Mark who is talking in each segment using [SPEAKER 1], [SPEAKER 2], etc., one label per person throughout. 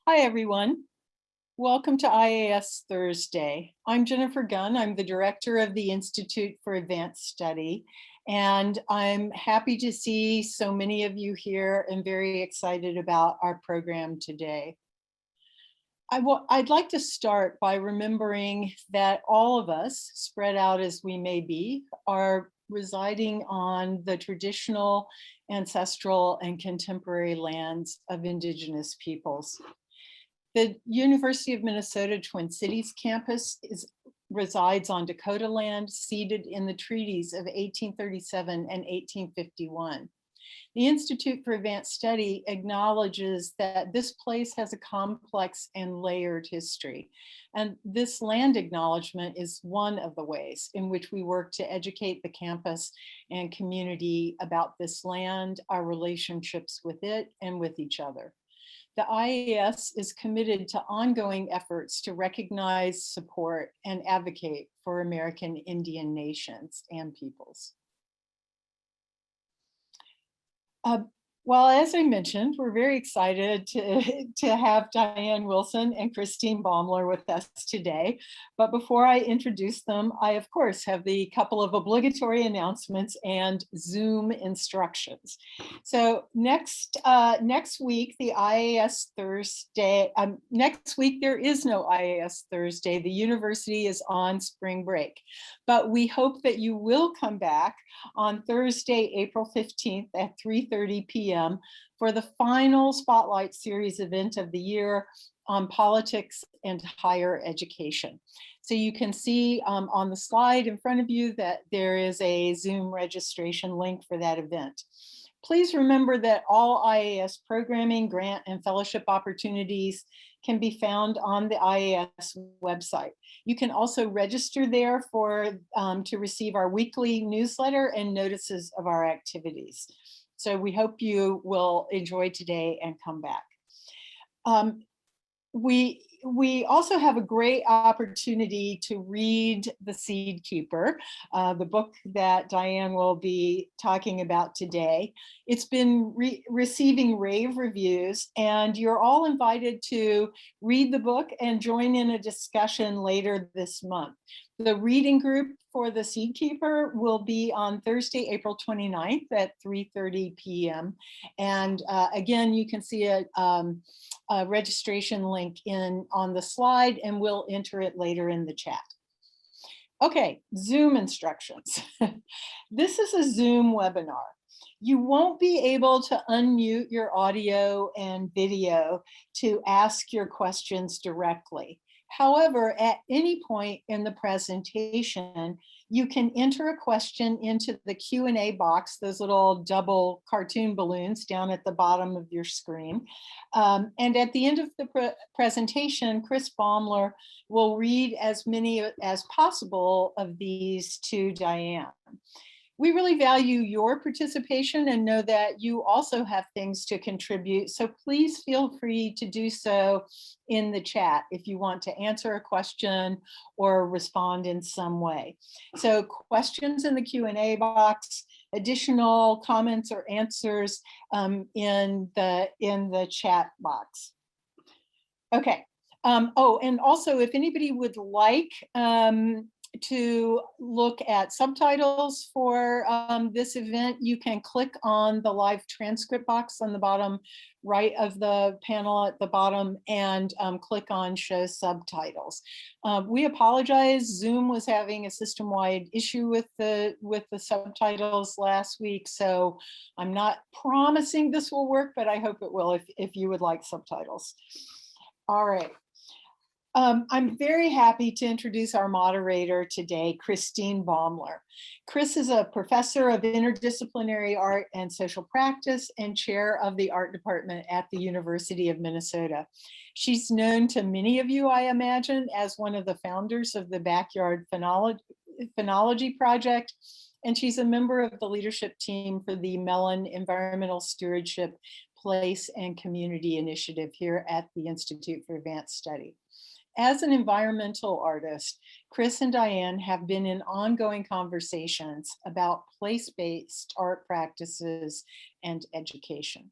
[SPEAKER 1] Hi, everyone. Welcome to IAS Thursday. I'm Jennifer Gunn. I'm the director of the Institute for Advanced Study, and I'm happy to see so many of you here and very excited about our program today. I'd like to start by remembering that all of us, spread out as we may be, are residing on the traditional, ancestral, and contemporary lands of indigenous peoples. The University of Minnesota Twin Cities campus resides on Dakota land ceded in the treaties of 1837 and 1851. The Institute for Advanced Study acknowledges that this place has a complex and layered history. And this land acknowledgement is one of the ways in which we work to educate the campus and community about this land, our relationships with it, and with each other. The IAS is committed to ongoing efforts to recognize, support, and advocate for American Indian nations and peoples. Well, as I mentioned, we're very excited to have Diane Wilson and Christine Baeumler with us today. But before I introduce them, I, of course, have the couple of obligatory announcements and Zoom instructions. So next week, the IAS Thursday, next week, there is no IAS Thursday. The university is on spring break. But we hope that you will come back on Thursday, April 15th at 3:30 p.m. for the final Spotlight Series event of the year on politics and higher education. So you can see on the slide in front of you that there is a Zoom registration link for that event. Please remember that all IAS programming, grant, and fellowship opportunities can be found on the IAS website. You can also register there to receive our weekly newsletter and notices of our activities. So we hope you will enjoy today and come back. We also have a great opportunity to read The Seed Keeper, the book that Diane will be talking about today. It's been receiving rave reviews, and you're all invited to read the book and join in a discussion later this month. The reading group for The Seed Keeper will be on Thursday, April 29th at 3:30 p.m. And again, you can see a registration link on the slide, and we'll enter it later in the chat. Okay, Zoom instructions. This is a Zoom webinar. You won't be able to unmute your audio and video to ask your questions directly. However, at any point in the presentation, you can enter a question into the Q&A box, those little double cartoon balloons down at the bottom of your screen. And at the end of the presentation, Chris Baeumler will read as many as possible of these to Diane. We really value your participation and know that you also have things to contribute. So please feel free to do so in the chat if you want to answer a question or respond in some way. So questions in the Q&A box, additional comments or answers in the chat box. Okay. Oh, and also if anybody would like to look at subtitles for this event, you can click on the live transcript box on the bottom right of the panel at the bottom and click on show subtitles. We apologize. Zoom was having a system-wide issue with the subtitles last week, so I'm not promising this will work, but I hope it will if you would like subtitles. All right. I'm very happy to introduce our moderator today, Christine Baeumler. Chris is a professor of interdisciplinary art and social practice and chair of the art department at the University of Minnesota. She's known to many of you, I imagine, as one of the founders of the Backyard Phenology Project, and she's a member of the leadership team for the Mellon Environmental Stewardship Place and Community Initiative here at the Institute for Advanced Study. As an environmental artist, Chris and Diane have been in ongoing conversations about place-based art practices and education.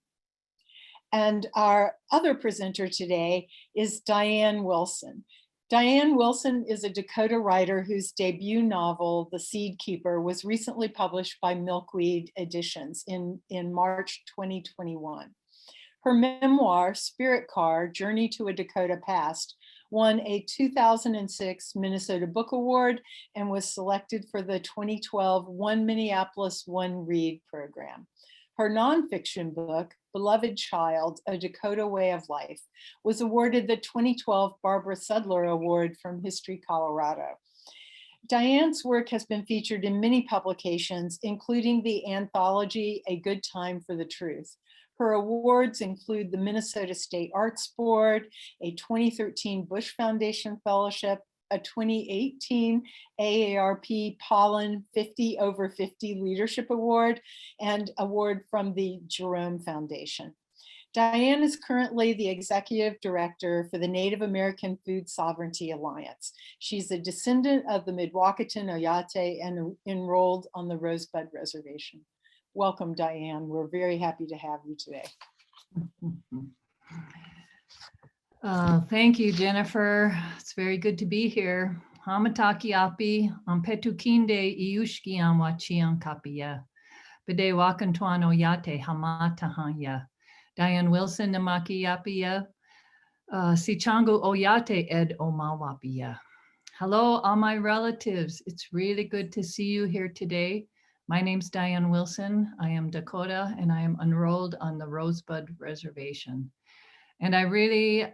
[SPEAKER 1] And our other presenter today is Diane Wilson. Diane Wilson is a Dakota writer whose debut novel, The Seed Keeper, was recently published by Milkweed Editions in March 2021. Her memoir, Spirit Car, Journey to a Dakota Past, won a 2006 Minnesota Book Award and was selected for the 2012 One Minneapolis, One Read program. Her nonfiction book, Beloved Child, A Dakota Way of Life, was awarded the 2012 Barbara Sudler Award from History Colorado. Diane's work has been featured in many publications, including the anthology, A Good Time for the Truth. Her awards include the Minnesota State Arts Board, a 2013 Bush Foundation Fellowship, a 2018 AARP Pollen 50 over 50 Leadership Award, and award from the Jerome Foundation. Diane is currently the executive director for the Native American Food Sovereignty Alliance. She's a descendant of the Mdewakanton Oyate and enrolled on the Rosebud Reservation. Welcome, Diane. We're very happy to have you today.
[SPEAKER 2] Thank you, Jennifer. It's very good to be here. Hamataki api, ampetukinde iushki anwachian kapia. Mdewakanton oyate hamatahanya. Diane Wilson namaki yapia. Sicangu oyate ed omawapia. Hello, all my relatives. It's really good to see you here today. My name's Diane Wilson. I am Dakota, and I am enrolled on the Rosebud Reservation. And I really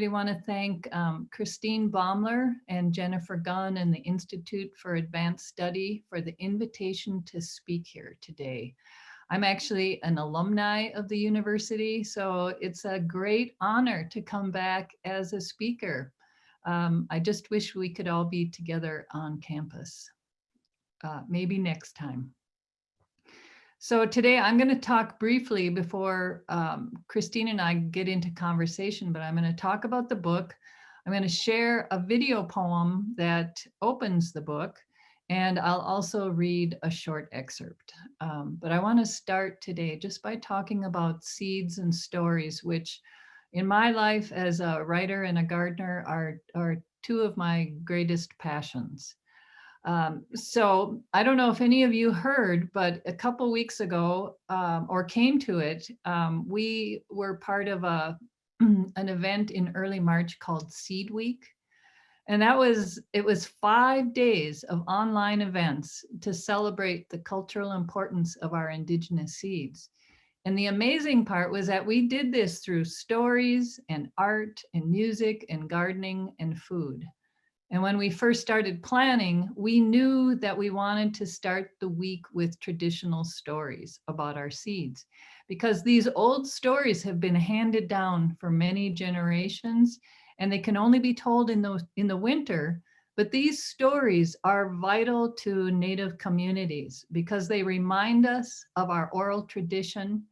[SPEAKER 2] want to thank Christine Baeumler and Jennifer Gunn and the Institute for Advanced Study for the invitation to speak here today. I'm actually an alumni of the university, so it's a great honor to come back as a speaker. I just wish we could all be together on campus. Maybe next time. So today I'm going to talk briefly before Christine and I get into conversation, but I'm going to talk about the book. I'm going to share a video poem that opens the book, and I'll also read a short excerpt. But I want to start today just by talking about seeds and stories, which in my life as a writer and a gardener are two of my greatest passions. So I don't know if any of you heard, but a couple weeks ago, or came to it, we were part of an event in early March called Seed Week. And it was 5 days of online events to celebrate the cultural importance of our indigenous seeds. And the amazing part was that we did this through stories and art and music and gardening and food. And when we first started planning, we knew that we wanted to start the week with traditional stories about our seeds, because these old stories have been handed down for many generations, and they can only be told in the winter. But these stories are vital to Native communities because they remind us of our oral tradition,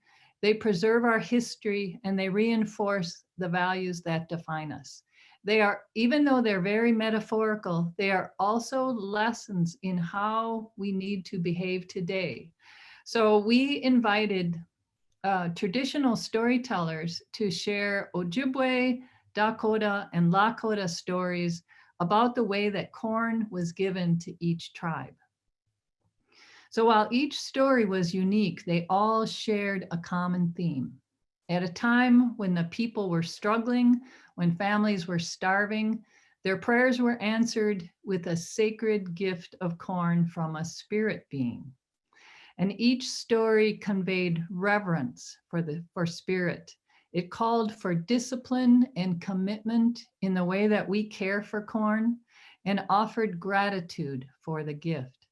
[SPEAKER 2] they preserve our history, and they reinforce the values that define us. They are, even though they're very metaphorical, they are also lessons in how we need to behave today. So we invited traditional storytellers to share Ojibwe, Dakota, and Lakota stories about the way that corn was given to each tribe. So while each story was unique, they all shared a common theme. At a time when the people were struggling, when families were starving, their prayers were answered with a sacred gift of corn from a spirit being. And each story conveyed reverence for spirit. It called for discipline and commitment in the way that we care for corn, and offered gratitude for the gift.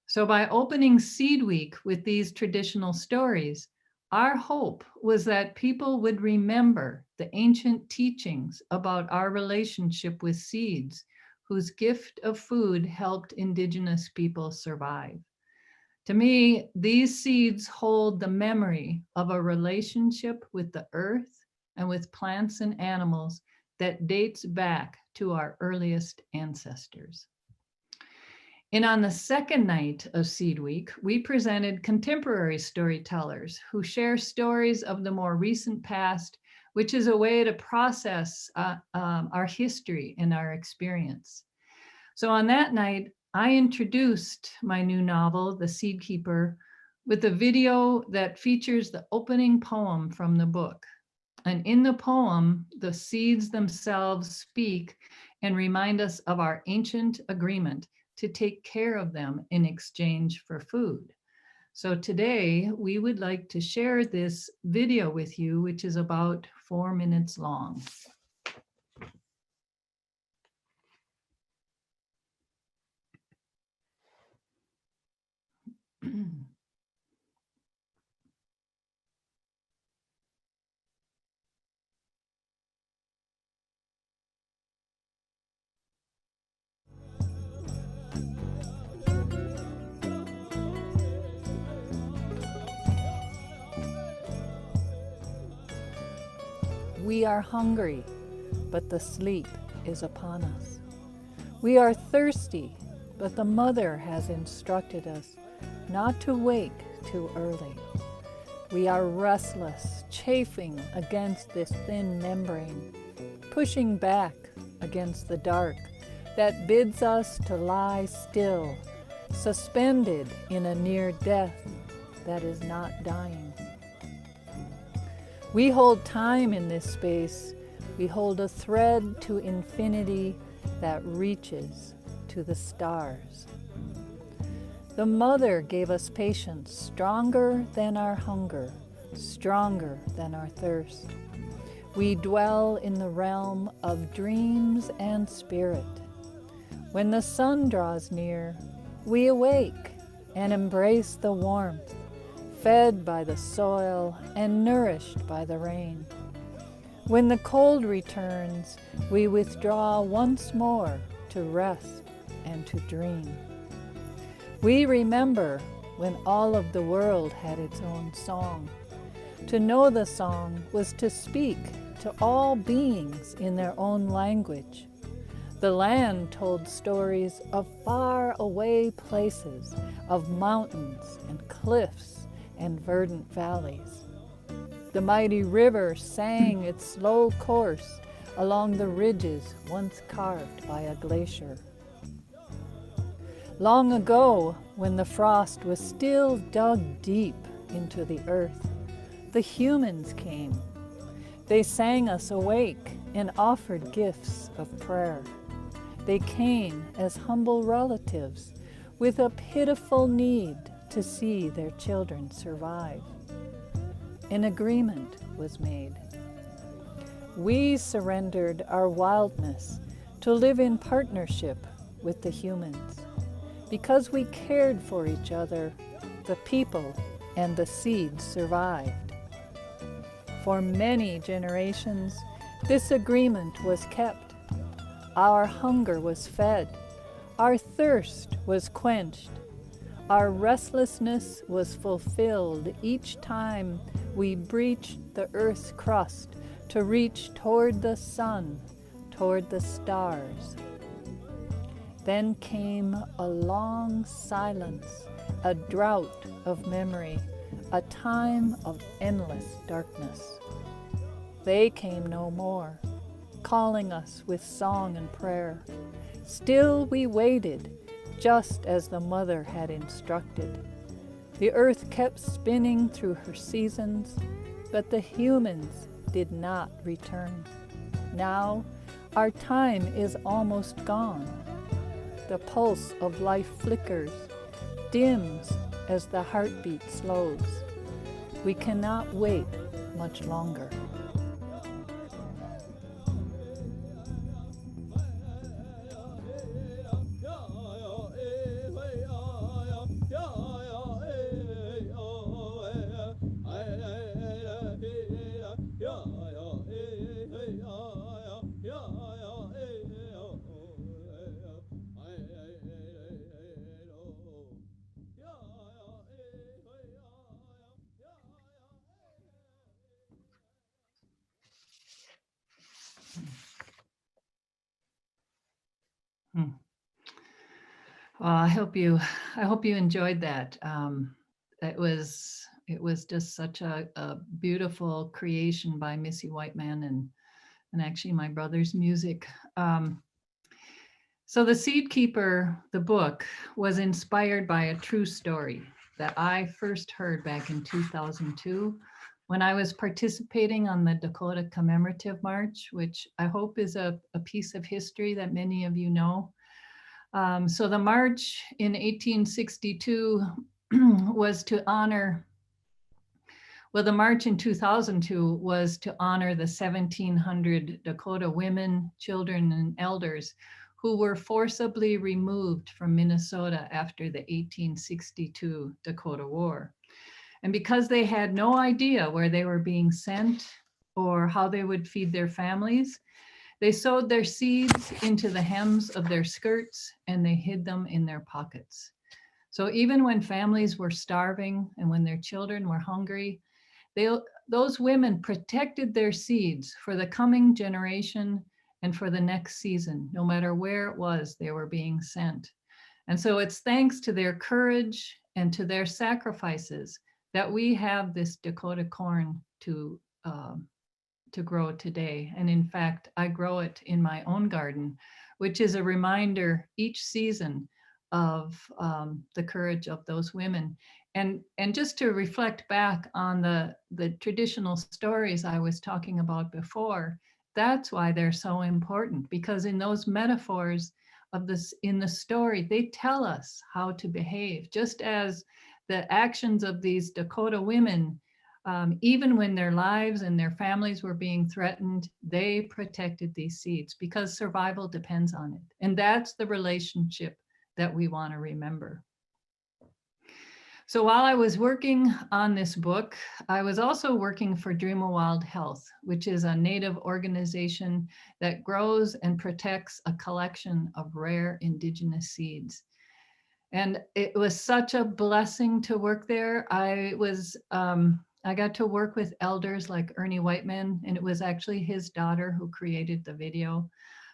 [SPEAKER 2] So by opening Seed Week with these traditional stories, our hope was that people would remember the ancient teachings about our relationship with seeds, whose gift of food helped indigenous people survive. To me, these seeds hold the memory of a relationship with the earth and with plants and animals that dates back to our earliest ancestors. And on the second night of Seed Week, we presented contemporary storytellers who share stories of the more recent past, which is a way to process our history and our experience. So on that night, I introduced my new novel, The Seed Keeper, with a video that features the opening poem from the book. And in the poem, the seeds themselves speak and remind us of our ancient agreement to take care of them in exchange for food. So today we would like to share this video with you, which is about 4 minutes long.
[SPEAKER 3] We are hungry, but the sleep is upon us. We are thirsty, but the mother has instructed us not to wake too early. We are restless, chafing against this thin membrane, pushing back against the dark that bids us to lie still, suspended in a near death that is not dying. We hold time in this space. We hold a thread to infinity that reaches to the stars. The mother gave us patience, stronger than our hunger, stronger than our thirst. We dwell in the realm of dreams and spirit. When the sun draws near, we awake and embrace the warmth, fed by the soil and nourished by the rain. When the cold returns, we withdraw once more to rest and to dream. We remember when all of the world had its own song. To know the song was to speak to all beings in their own language. The land told stories of far away places, of mountains and cliffs and verdant valleys. The mighty river sang its slow course along the ridges once carved by a glacier. Long ago, when the frost was still dug deep into the earth, the humans came. They sang us awake and offered gifts of prayer. They came as humble relatives with a pitiful need to see their children survive. An agreement was made. We surrendered our wildness to live in partnership with the humans. Because we cared for each other, the people and the seeds survived. For many generations, this agreement was kept. Our hunger was fed. Our thirst was quenched. Our restlessness was fulfilled each time we breached the earth's crust to reach toward the sun, toward the stars. Then came a long silence, a drought of memory, a time of endless darkness. They came no more, calling us with song and prayer. Still we waited, just as the mother had instructed. The earth kept spinning through her seasons, but the humans did not return. Now, our time is almost gone. The pulse of life flickers, dims as the heartbeat slows. We cannot wait much longer.
[SPEAKER 2] I hope you enjoyed that. It was just such a beautiful creation by Missy Whiteman and actually my brother's music. So The Seed Keeper, the book, was inspired by a true story that I first heard back in 2002 when I was participating on the Dakota Commemorative March, which I hope is a piece of history that many of you know. So the march in 1862 was to honor, well, the march in 2002 was to honor the 1,700 Dakota women, children, and elders who were forcibly removed from Minnesota after the 1862 Dakota War. And because they had no idea where they were being sent or how they would feed their families, they sowed their seeds into the hems of their skirts and they hid them in their pockets. So even when families were starving and when their children were hungry, those women protected their seeds for the coming generation and for the next season, no matter where it was they were being sent. And so it's thanks to their courage and to their sacrifices that we have this Dakota corn to grow today. And in fact, I grow it in my own garden, which is a reminder each season of the courage of those women. And just to reflect back on the traditional stories I was talking about before, that's why they're so important, because in those metaphors of this, in the story, they tell us how to behave, just as the actions of these Dakota women, even when their lives and their families were being threatened, they protected these seeds because survival depends on it. And that's the relationship that we want to remember. So while I was working on this book, I was also working for Dream a Wild Health, which is a Native organization that grows and protects a collection of rare indigenous seeds. And it was such a blessing to work there. I got to work with elders like Ernie Whiteman, and it was actually his daughter who created the video.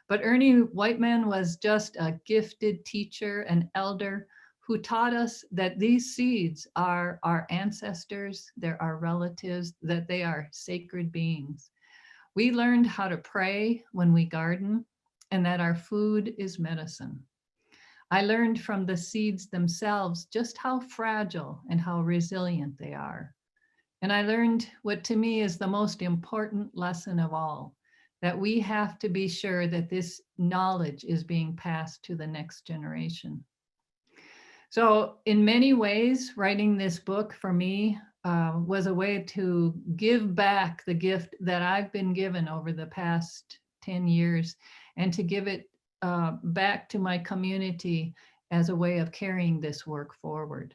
[SPEAKER 2] But Ernie Whiteman was just a gifted teacher and elder who taught us that these seeds are our ancestors, they're our relatives, that they are sacred beings. We learned how to pray when we garden, and that our food is medicine. I learned from the seeds themselves just how fragile and how resilient they are. And I learned what to me is the most important lesson of all, that we have to be sure that this knowledge is being passed to the next generation. So in many ways, writing this book for me was a way to give back the gift that I've been given over the past 10 years and to give it back to my community as a way of carrying this work forward.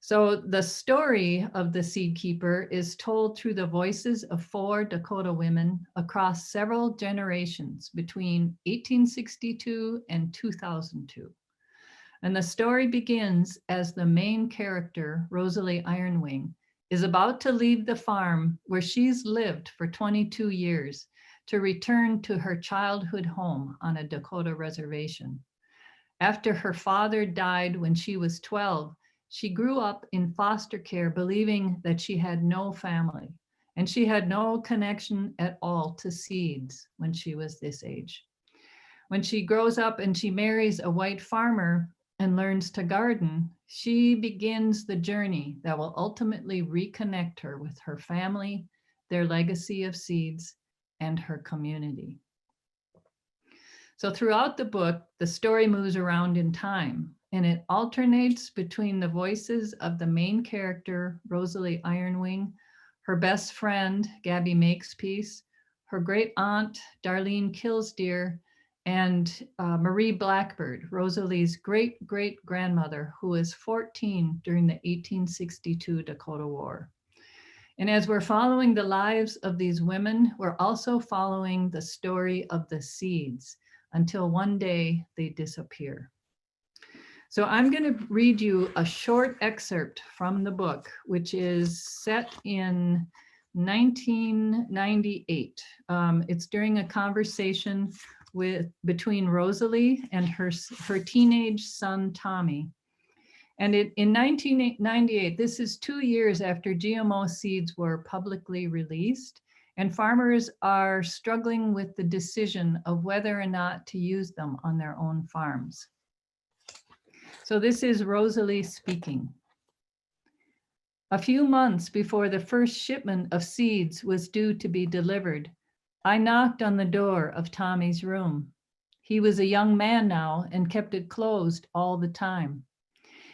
[SPEAKER 2] So the story of the Seed Keeper is told through the voices of 4 Dakota women across several generations between 1862 and 2002. And the story begins as the main character, Rosalie Ironwing, is about to leave the farm where she's lived for 22 years to return to her childhood home on a Dakota reservation. After her father died when she was 12, she grew up in foster care, believing that she had no family, and she had no connection at all to seeds when she was this age. When she grows up and she marries a white farmer and learns to garden, she begins the journey that will ultimately reconnect her with her family, their legacy of seeds, and her community. So throughout the book, the story moves around in time, and it alternates between the voices of the main character, Rosalie Ironwing, her best friend, Gabby Makepeace, her great aunt, Darlene Killsdeer, and Marie Blackbird, Rosalie's great-great-grandmother, who was 14 during the 1862 Dakota War. And as we're following the lives of these women, we're also following the story of the seeds until one day they disappear. So I'm going to read you a short excerpt from the book, which is set in 1998. It's during a conversation between Rosalie and her teenage son, Tommy. And in 1998, this is 2 years after GMO seeds were publicly released, and farmers are struggling with the decision of whether or not to use them on their own farms. So this is Rosalie speaking. A few months before the first shipment of seeds was due to be delivered, I knocked on the door of Tommy's room. He was a young man now and kept it closed all the time.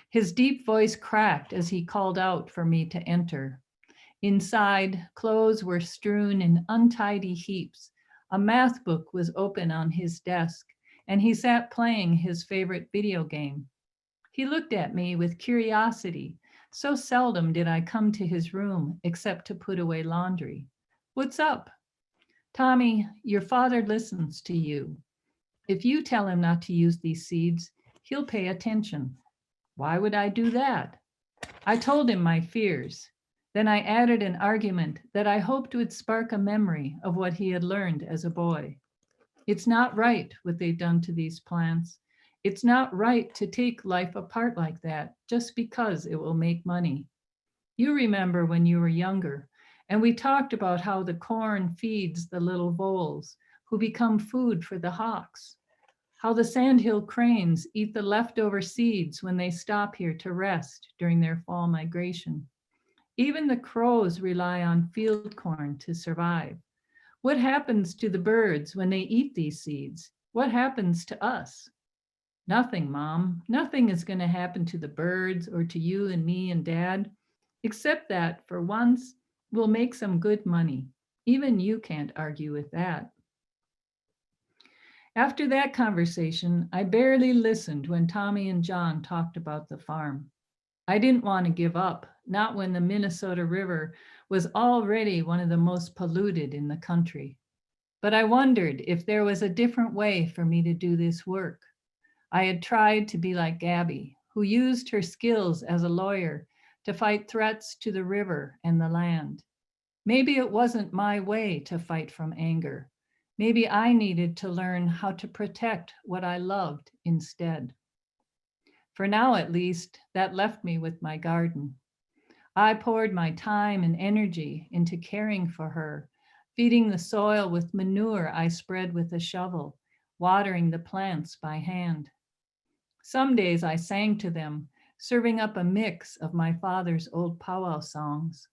[SPEAKER 2] His deep voice cracked as he called out for me to enter. Inside, clothes were strewn in untidy heaps. A math book was open on his desk, and he sat playing his favorite video game. He looked at me with curiosity. So seldom did I come to his room except to put away laundry. What's up? Tommy, your father listens to you. If you tell him not to use these seeds, he'll pay attention. Why would I do that? I told him my fears. Then I added an argument that I hoped would spark a memory of what he had learned as a boy. It's not right what they've done to these plants. It's not right to take life apart like that just because it will make money. You remember when you were younger, and we talked about how the corn feeds the little voles who become food for the hawks, how the sandhill cranes eat the leftover seeds when they stop here to rest during their fall migration. Even the crows rely on field corn to survive. What happens to the birds when they eat these seeds? What happens to us? Nothing, Mom. Nothing is going to happen to the birds or to you and me and Dad, except that for once, we'll make some good money. Even you can't argue with that. After that conversation, I barely listened when Tommy and John talked about the farm. I didn't want to give up, not when the Minnesota River was already one of the most polluted in the country. But I wondered if there was a different way for me to do this work. I had tried to be like Gabby, who used her skills as a lawyer to fight threats to the river and the land. Maybe it wasn't my way to fight from anger. Maybe I needed to learn how to protect what I loved instead. For now, at least, that left me with my garden. I poured my time and energy into caring for her, feeding the soil with manure I spread with a shovel, watering the plants by hand. Some days I sang to them, serving up a mix of my father's old powwow songs.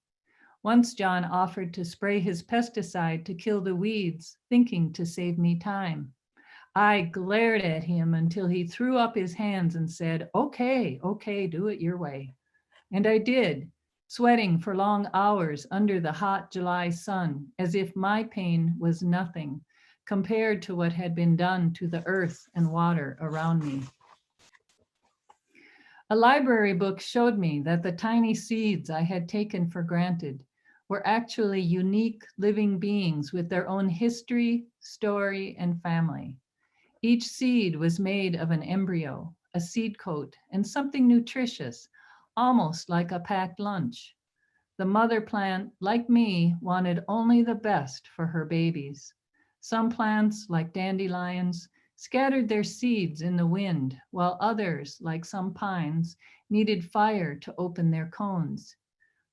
[SPEAKER 2] Once John offered to spray his pesticide to kill the weeds, thinking to save me time. I glared at him until he threw up his hands and said, okay, do it your way. And I did, sweating for long hours under the hot July sun, as if my pain was nothing compared to what had been done to the earth and water around me. A library book showed me that the tiny seeds I had taken for granted were actually unique living beings with their own history, story, and family. Each seed was made of an embryo, a seed coat, and something nutritious, almost like a packed lunch. The mother plant, like me, wanted only the best for her babies. Some plants, like dandelions, scattered their seeds in the wind, while others, like some pines, needed fire to open their cones.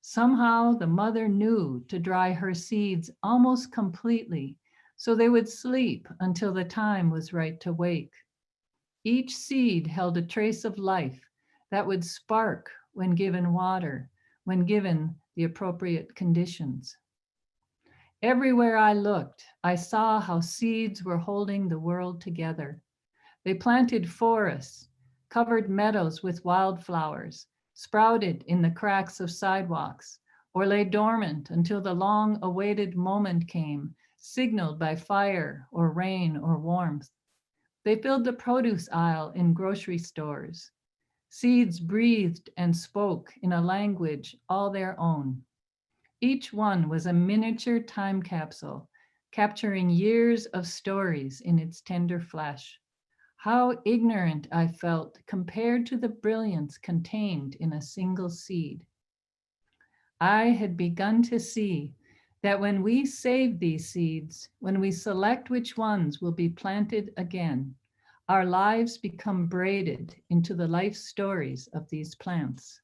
[SPEAKER 2] Somehow the mother knew to dry her seeds almost completely, so they would sleep until the time was right to wake. Each seed held a trace of life that would spark when given water, when given the appropriate conditions. Everywhere I looked, I saw how seeds were holding the world together. They planted forests, covered meadows with wildflowers, sprouted in the cracks of sidewalks, or lay dormant until the long-awaited moment came, signaled by fire or rain or warmth. They filled the produce aisle in grocery stores. Seeds breathed and spoke in a language all their own. Each one was a miniature time capsule, capturing years of stories in its tender flesh. How ignorant I felt compared to the brilliance contained in a single seed. I had begun to see that when we save these seeds, when we select which ones will be planted again, our lives become braided into the life stories of these plants.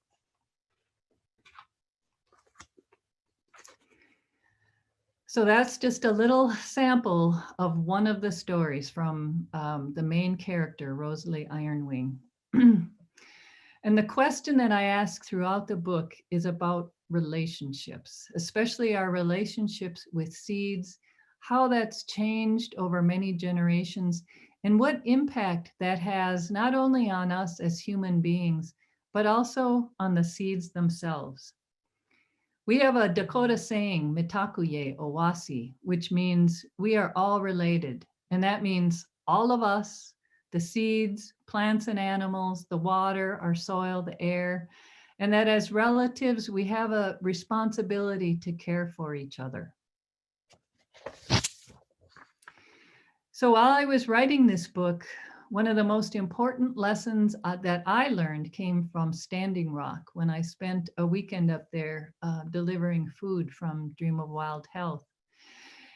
[SPEAKER 2] So that's just a little sample of one of the stories from the main character, Rosalie Ironwing. And the question that I ask throughout the book is about relationships, especially our relationships with seeds, how that's changed over many generations, and what impact that has not only on us as human beings, but also on the seeds themselves. We have a Dakota saying, Mitakuye Owasi, which means we are all related. And that means all of us, the seeds, plants and animals, the water, our soil, the air, and that as relatives, we have a responsibility to care for each other. So while I was writing this book, one of the most important lessons that I learned came from Standing Rock when I spent a weekend up there delivering food from Dream of Wild Health.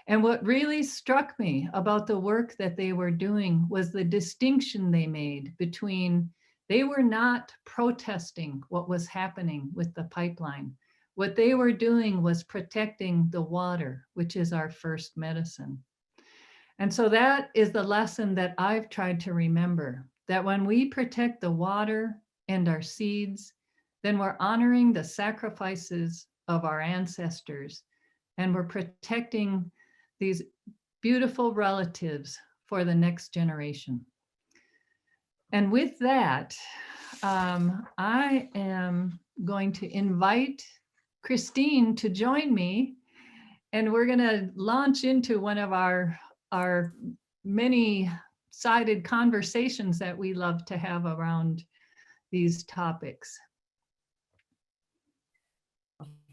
[SPEAKER 2] And what really struck me about the work that they were doing was the distinction they made between, they were not protesting what was happening with the pipeline. What they were doing was protecting the water, which is our first medicine. And so that is the lesson that I've tried to remember, that when we protect the water and our seeds, then we're honoring the sacrifices of our ancestors, and we're protecting these beautiful relatives for the next generation. And with that, I am going to invite Christine to join me, and we're going to launch into one of our many-sided conversations that we love to have around these topics.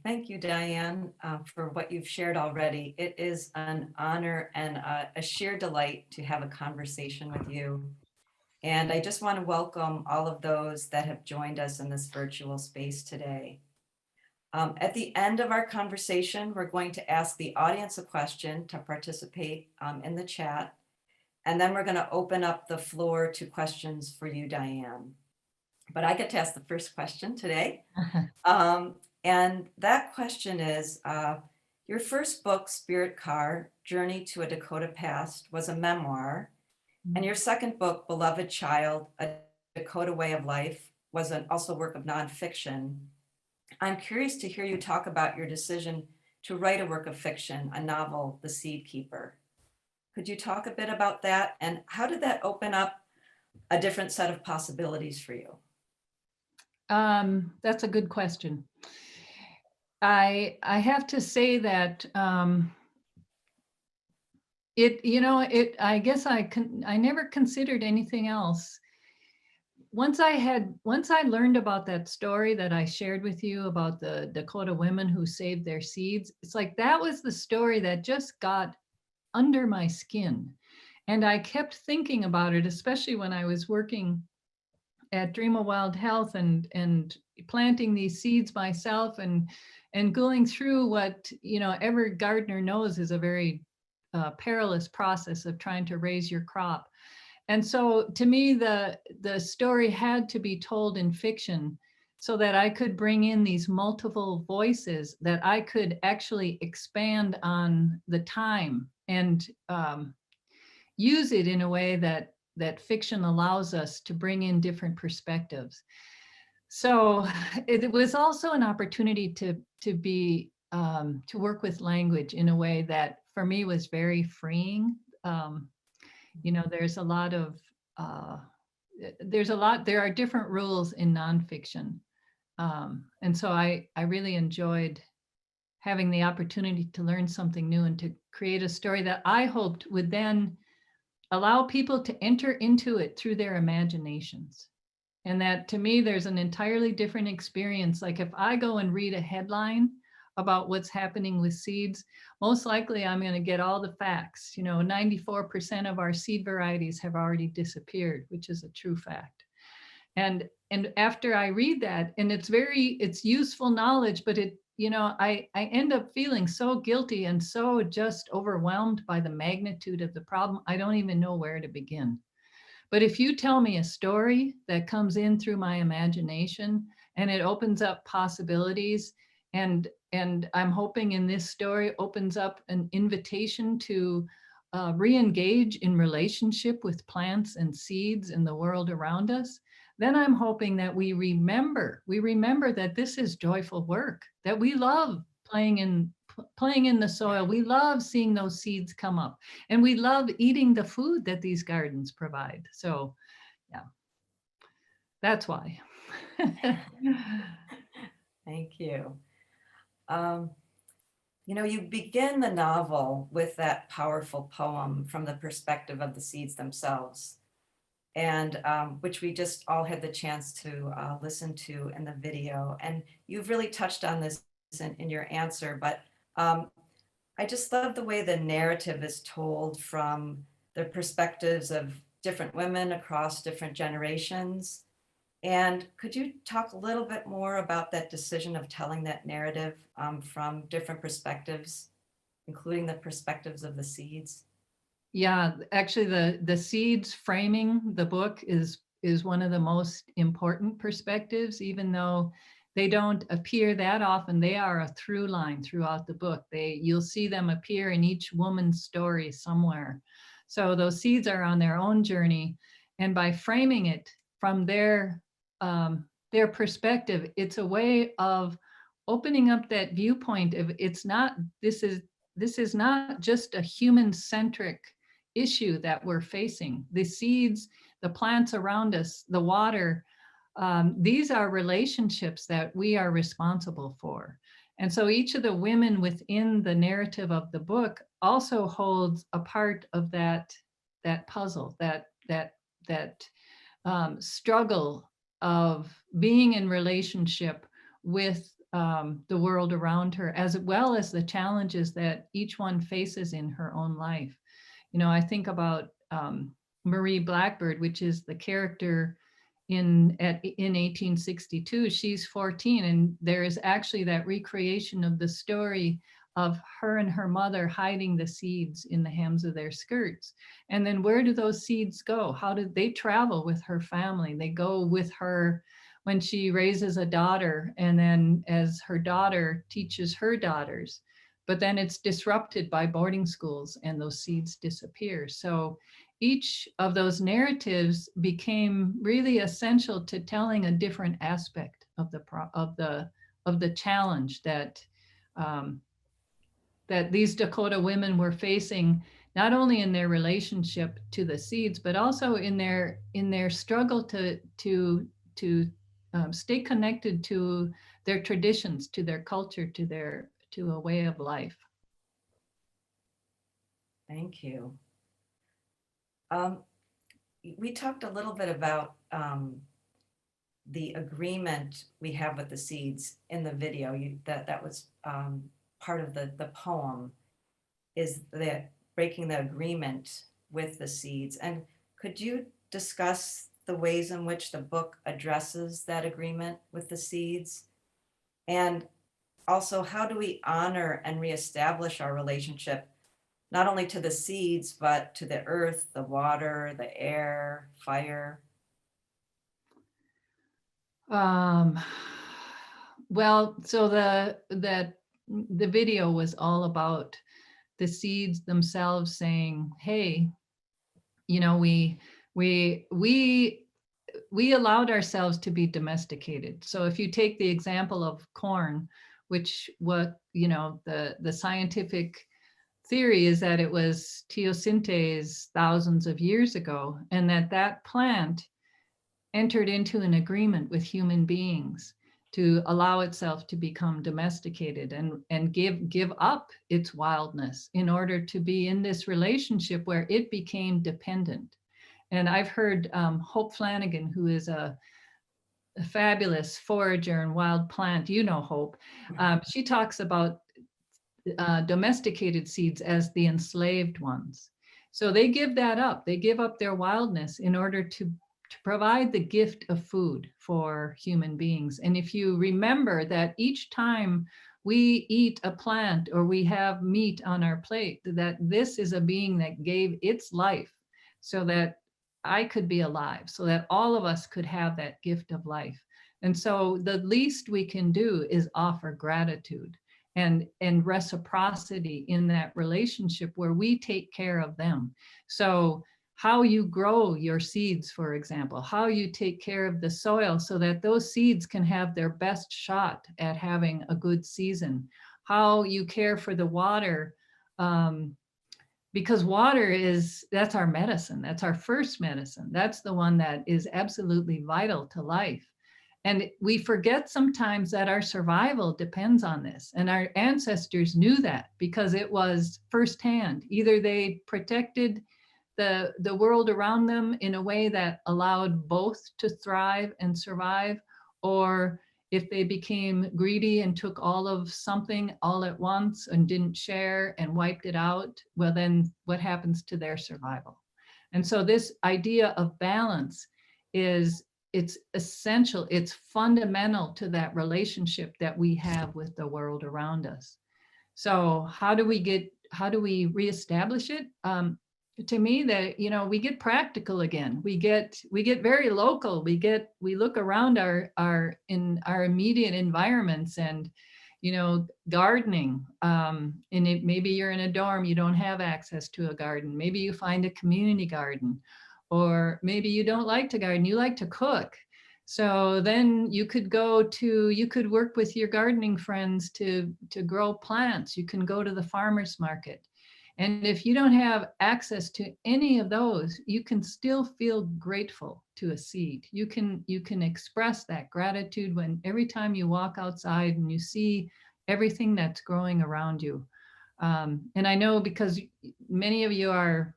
[SPEAKER 4] Thank you, Diane, for what you've shared already. It is an honor and a sheer delight to have a conversation with you. And I just want to welcome all of those that have joined us in this virtual space today. At the end of our conversation, we're going to ask the audience a question to participate in the chat. And then we're going to open up the floor to questions for you, Diane. But I get to ask the first question today. And that question is, your first book, Spirit Car, Journey to a Dakota Past, was a memoir. And your second book, Beloved Child, A Dakota Way of Life, was also a work of nonfiction. I'm curious to hear you talk about your decision to write a work of fiction, a novel, The Seed Keeper. Could you talk a bit about that? And how did that open up a different set of possibilities for you?
[SPEAKER 2] That's a good question. I have to say that I guess I never considered anything else. Once I learned about that story that I shared with you about the Dakota women who saved their seeds, it's like that was the story that just got under my skin. And I kept thinking about it, especially when I was working at Dream of Wild Health and planting these seeds myself and going through what, every gardener knows is a very perilous process of trying to raise your crop. And so to me, the story had to be told in fiction so that I could bring in these multiple voices, that I could actually expand on the time and use it in a way that fiction allows us to bring in different perspectives. So it was also an opportunity to work with language in a way that for me was very freeing. There are different rules in nonfiction. And so I really enjoyed having the opportunity to learn something new and to create a story that I hoped would then allow people to enter into it through their imaginations. And that to me, there's an entirely different experience. Like if I go and read a headline about what's happening with seeds, most likely I'm going to get all the facts. 94% of our seed varieties have already disappeared, which is a true fact. And after I read that, and it's useful knowledge, but I end up feeling so guilty and so just overwhelmed by the magnitude of the problem. I don't even know where to begin. But if you tell me a story that comes in through my imagination and it opens up possibilities, and I'm hoping in this story opens up an invitation to re-engage in relationship with plants and seeds in the world around us, then I'm hoping that we remember that this is joyful work, that we love playing in the soil. We love seeing those seeds come up, and we love eating the food that these gardens provide. So yeah, that's why.
[SPEAKER 4] Thank you. You begin the novel with that powerful poem from the perspective of the seeds themselves, and which we just all had the chance to listen to in the video. And you've really touched on this in your answer, but I just love the way the narrative is told from the perspectives of different women across different generations. And could you talk a little bit more about that decision of telling that narrative from different perspectives, including the perspectives of the seeds?
[SPEAKER 2] Yeah, actually the seeds framing the book is one of the most important perspectives, even though they don't appear that often. They are a through line throughout the book. You'll see them appear in each woman's story somewhere. So those seeds are on their own journey, and by framing it from their perspective, it's a way of opening up that viewpoint of this is not just a human-centric issue that we're facing. The seeds, the plants around us, the water, these are relationships that we are responsible for. And so each of the women within the narrative of the book also holds a part of that puzzle, that struggle of being in relationship with the world around her, as well as the challenges that each one faces in her own life. I think about Marie Blackbird, which is the character in 1862. She's 14, and there is actually that recreation of the story of her and her mother hiding the seeds in the hems of their skirts. And then where do those seeds go? How did they travel with her family? They go with her when she raises a daughter, and then as her daughter teaches her daughters. But then it's disrupted by boarding schools and those seeds disappear. So each of those narratives became really essential to telling a different aspect of the challenge that that these Dakota women were facing, not only in their relationship to the seeds, but also in their struggle to stay connected to their traditions, to their culture, to a way of life.
[SPEAKER 4] Thank you. We talked a little bit about the agreement we have with the seeds in the video. That was part of the poem, is that breaking the agreement with the seeds. And could you discuss the ways in which the book addresses that agreement with the seeds? And also, how do we honor and reestablish our relationship, not only to the seeds, but to the earth, the water, the air, fire?
[SPEAKER 2] Well, so the video was all about the seeds themselves saying, hey, we allowed ourselves to be domesticated. So if you take the example of corn, which the scientific theory is that it was teosynthese thousands of years ago, and that plant entered into an agreement with human beings to allow itself to become domesticated and give up its wildness in order to be in this relationship where it became dependent. And I've heard Hope Flanagan, who is a fabulous forager and wild plant, Hope, she talks about domesticated seeds as the enslaved ones. So they give that up. They give up their wildness in order to provide the gift of food for human beings. And if you remember that each time we eat a plant or we have meat on our plate, that this is a being that gave its life so that I could be alive, so that all of us could have that gift of life. And so the least we can do is offer gratitude and reciprocity in that relationship where we take care of them. So how you grow your seeds, for example, how you take care of the soil so that those seeds can have their best shot at having a good season, how you care for the water, because water that's our medicine. That's our first medicine. That's the one that is absolutely vital to life. And we forget sometimes that our survival depends on this. And our ancestors knew that because it was firsthand. Either they protected the world around them in a way that allowed both to thrive and survive, or if they became greedy and took all of something all at once and didn't share and wiped it out, well, then what happens to their survival? And so this idea of balance it's essential, it's fundamental to that relationship that we have with the world around us. So how do we reestablish it? To me, that, you know, we get practical again. We get very local. We look around in our immediate environments, and, you know, gardening. And maybe you're in a dorm, you don't have access to a garden. Maybe you find a community garden, or maybe you don't like to garden, you like to cook. So then you could work with your gardening friends to grow plants. You can go to the farmer's market. And if you don't have access to any of those, you can still feel grateful to a seed. You can express that gratitude when every time you walk outside and you see everything that's growing around you. And I know because many of you are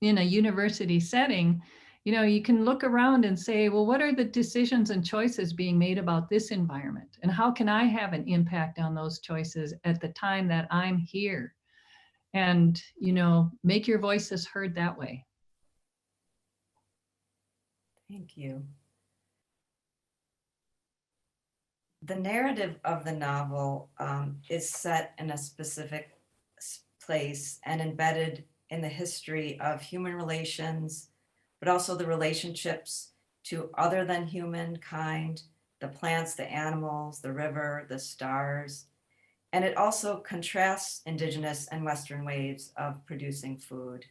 [SPEAKER 2] in a university setting, you know, you can look around and say, well, what are the decisions and choices being made about this environment? And how can I have an impact on those choices at the time that I'm here? And, you know, make your voices heard that way.
[SPEAKER 4] Thank you. The narrative of the novel is set in a specific place and embedded in the history of human relations, but also the relationships to other than humankind, the plants, the animals, the river, the stars. And it also contrasts indigenous and Western ways of producing food.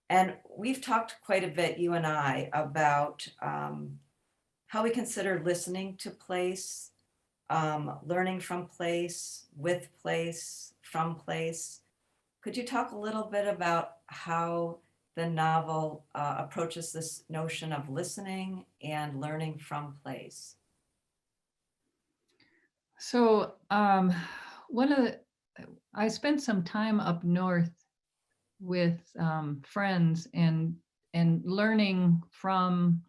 [SPEAKER 4] And we've talked quite a bit, you and I, about how we consider listening to place, learning from place, with place, from place. Could you talk a little bit about how the novel approaches this notion of listening and learning from place?
[SPEAKER 2] So I spent some time up north with friends and learning from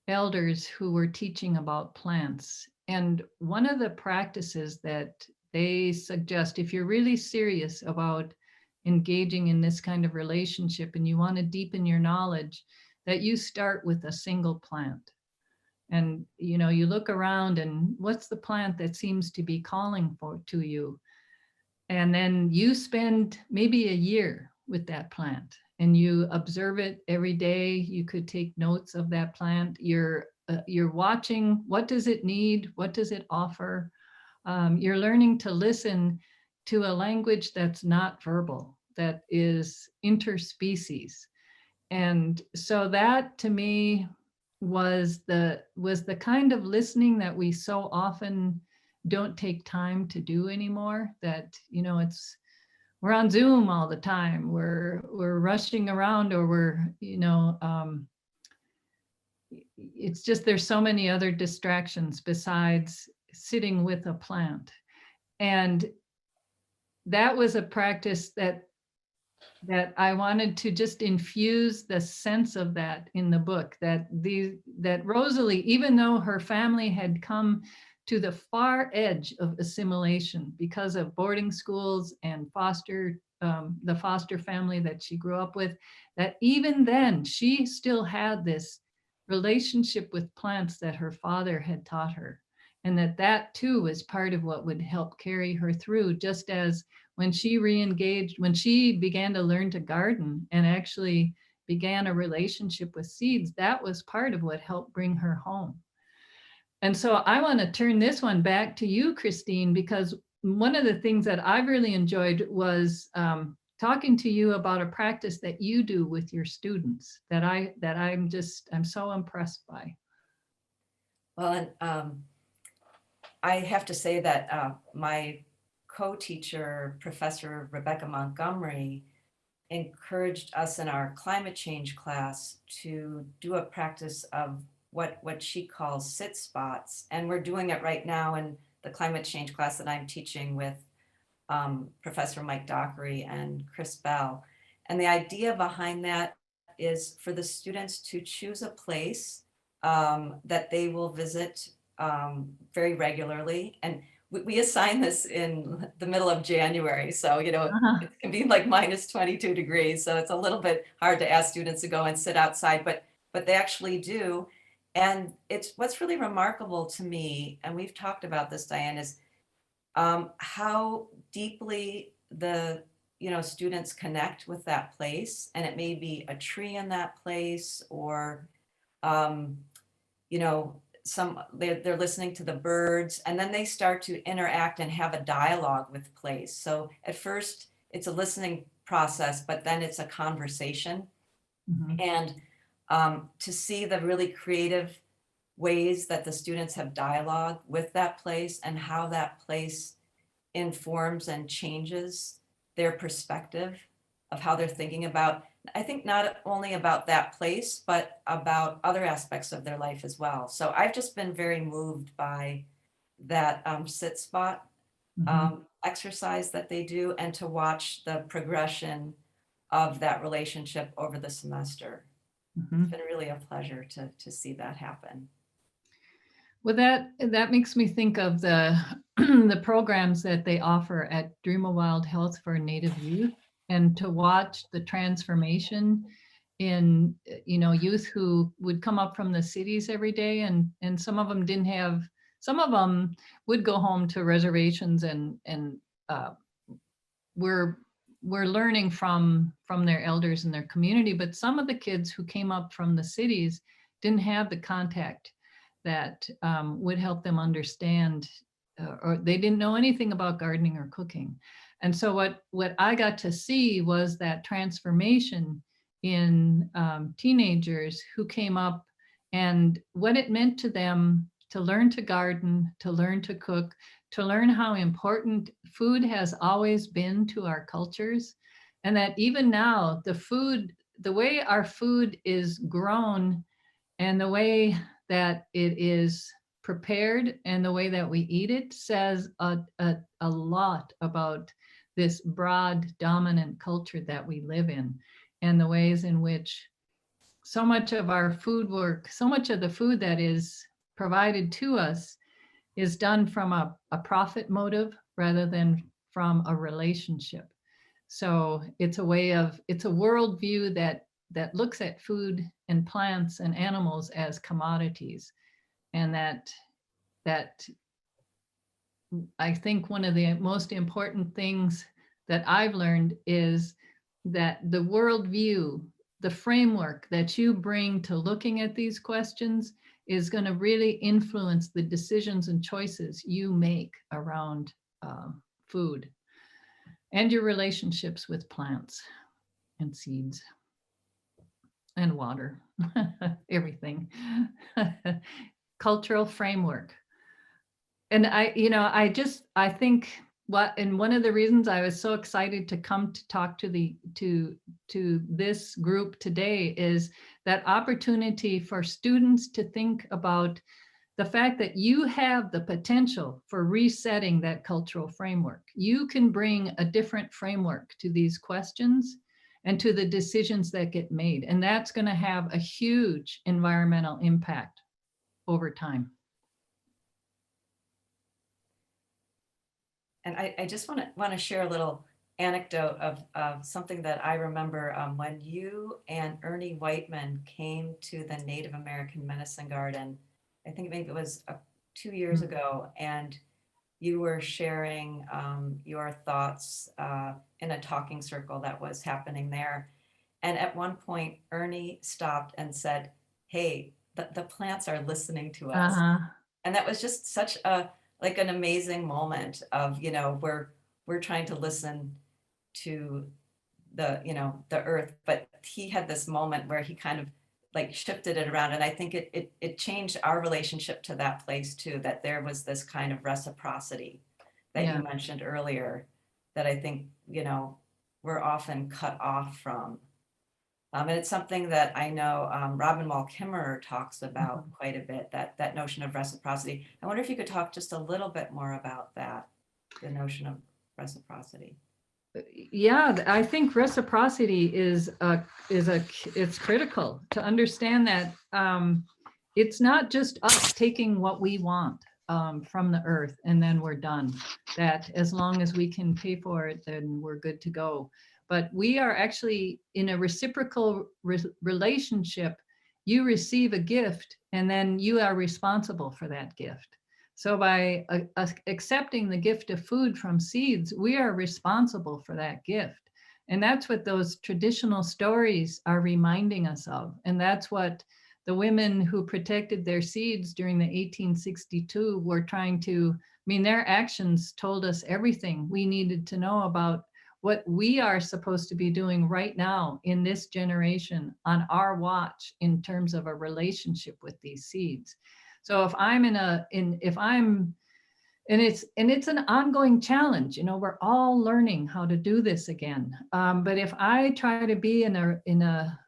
[SPEAKER 2] elders who were teaching about plants. And one of the practices that they suggest, if you're really serious about engaging in this kind of relationship and you want to deepen your knowledge, that you start with a single plant. And, you know, you look around and what's the plant that seems to be calling to you? And then you spend maybe a year with that plant and you observe it every day. You could take notes of that plant. You're watching, what does it need? What does it offer? You're learning to listen to a language that's not verbal, that is interspecies. And so that to me was the kind of listening that we so often don't take time to do anymore. That, you know, we're on Zoom all the time. We're rushing around, or we're, you know, it's just, there's so many other distractions besides sitting with a plant. And that was a practice that I wanted to just infuse the sense of that in the book, that Rosalie, even though her family had come to the far edge of assimilation because of boarding schools and the foster family that she grew up with, that even then she still had this relationship with plants that her father had taught her. And that too was part of what would help carry her through, just as when she re-engaged, when she began to learn to garden and actually began a relationship with seeds, that was part of what helped bring her home. And so I want to turn this one back to you, Christine, because one of the things that I've really enjoyed was talking to you about a practice that you do with your students that I'm so impressed by.
[SPEAKER 4] Well, and I have to say that my co-teacher, Professor Rebecca Montgomery, encouraged us in our climate change class to do a practice of what she calls sit spots. And we're doing it right now in the climate change class that I'm teaching with Professor Mike Dockery and Chris Bell. And the idea behind that is for the students to choose a place that they will visit very regularly. And we assign this in the middle of January. So, you know, it can be like minus 22 degrees. So it's a little bit hard to ask students to go and sit outside, but they actually do. And it's what's really remarkable to me, and we've talked about this, Diane, is how deeply the students connect with that place. And it may be a tree in that place, or they're listening to the birds, and then they start to interact and have a dialogue with place. So at first it's a listening process, but then it's a conversation. Mm-hmm. And to see the really creative ways that the students have dialogue with that place and how that place informs and changes their perspective of how they're thinking about, I think, not only about that place, but about other aspects of their life as well. So I've just been very moved by that sit spot exercise that they do, and to watch the progression of that relationship over the semester. Mm-hmm. It's been really a pleasure to see that happen.
[SPEAKER 2] Well, that makes me think of the the programs that they offer at Dream of Wild Health for Native youth, and to watch the transformation in youth who would come up from the cities every day, and some of them didn't have, some of them would go home to reservations and we're learning from their elders in their community, but some of the kids who came up from the cities didn't have the contact that would help them understand, or they didn't know anything about gardening or cooking. And so what I got to see was that transformation in teenagers who came up, and what it meant to them to learn to garden, to learn to cook, to learn how important food has always been to our cultures. And that even now, the way our food is grown and the way that it is prepared and the way that we eat it says a lot about this broad dominant culture that we live in, and the ways in which so much of our food work, so much of the food that is provided to us is done from a profit motive rather than from a relationship. So it's a worldview that looks at food and plants and animals as commodities. And that I think one of the most important things that I've learned is that the worldview, the framework that you bring to looking at these questions is going to really influence the decisions and choices you make around food and your relationships with plants and seeds and water, everything. Cultural framework. And I think and one of the reasons I was so excited to come to talk to this group today is that opportunity for students to think about the fact that you have the potential for resetting that cultural framework. You can bring a different framework to these questions and to the decisions that get made. And that's going to have a huge environmental impact over time.
[SPEAKER 4] And I just want to share a little anecdote of something that I remember when you and Ernie Whiteman came to the Native American Medicine Garden. I think maybe it was 2 years ago, and you were sharing your thoughts in a talking circle that was happening there. And at one point, Ernie stopped and said, "Hey, the plants are listening to us." And that was just such a like an amazing moment of, you know, we're trying to listen to the, you know, the earth, but he had this moment where he kind of like shifted it around. And I think it changed our relationship to that place too, that there was this kind of reciprocity that
[SPEAKER 2] Yeah.
[SPEAKER 4] you mentioned earlier, that I think, you know, we're often cut off from. And it's something that I know Robin Wall Kimmerer talks about quite a bit, that notion of reciprocity. I wonder if you could talk just a little bit more about that, the notion of reciprocity.
[SPEAKER 2] Yeah, I think reciprocity is it's critical to understand that it's not just us taking what we want from the earth and then we're done. That as long as we can pay for it, then we're good to go. But we are actually in a reciprocal relationship. You receive a gift and then you are responsible for that gift. So by accepting the gift of food from seeds, we are responsible for that gift. And that's what those traditional stories are reminding us of. And that's what the women who protected their seeds during the 1862 were trying to, I mean, their actions told us everything we needed to know about what we are supposed to be doing right now in this generation on our watch in terms of a relationship with these seeds. So if I'm and it's an ongoing challenge, you know, we're all learning how to do this again. But if I try to be in a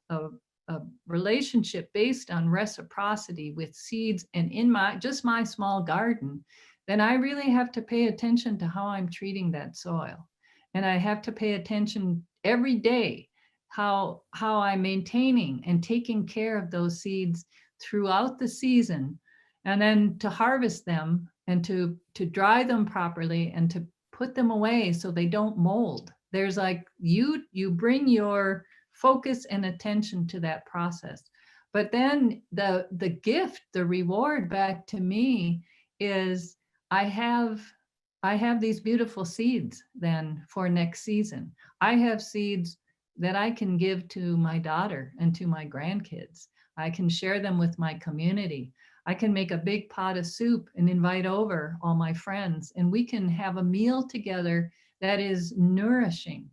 [SPEAKER 2] relationship based on reciprocity with seeds and in my small garden, then I really have to pay attention to how I'm treating that soil. And I have to pay attention every day how I'm maintaining and taking care of those seeds throughout the season, and then to harvest them and to dry them properly and to put them away so they don't mold. There's like you bring your focus and attention to that process. But then the gift, the reward back to me is I have these beautiful seeds then for next season. I have seeds that I can give to my daughter and to my grandkids. I can share them with my community. I can make a big pot of soup and invite over all my friends, and we can have a meal together that is nourishing.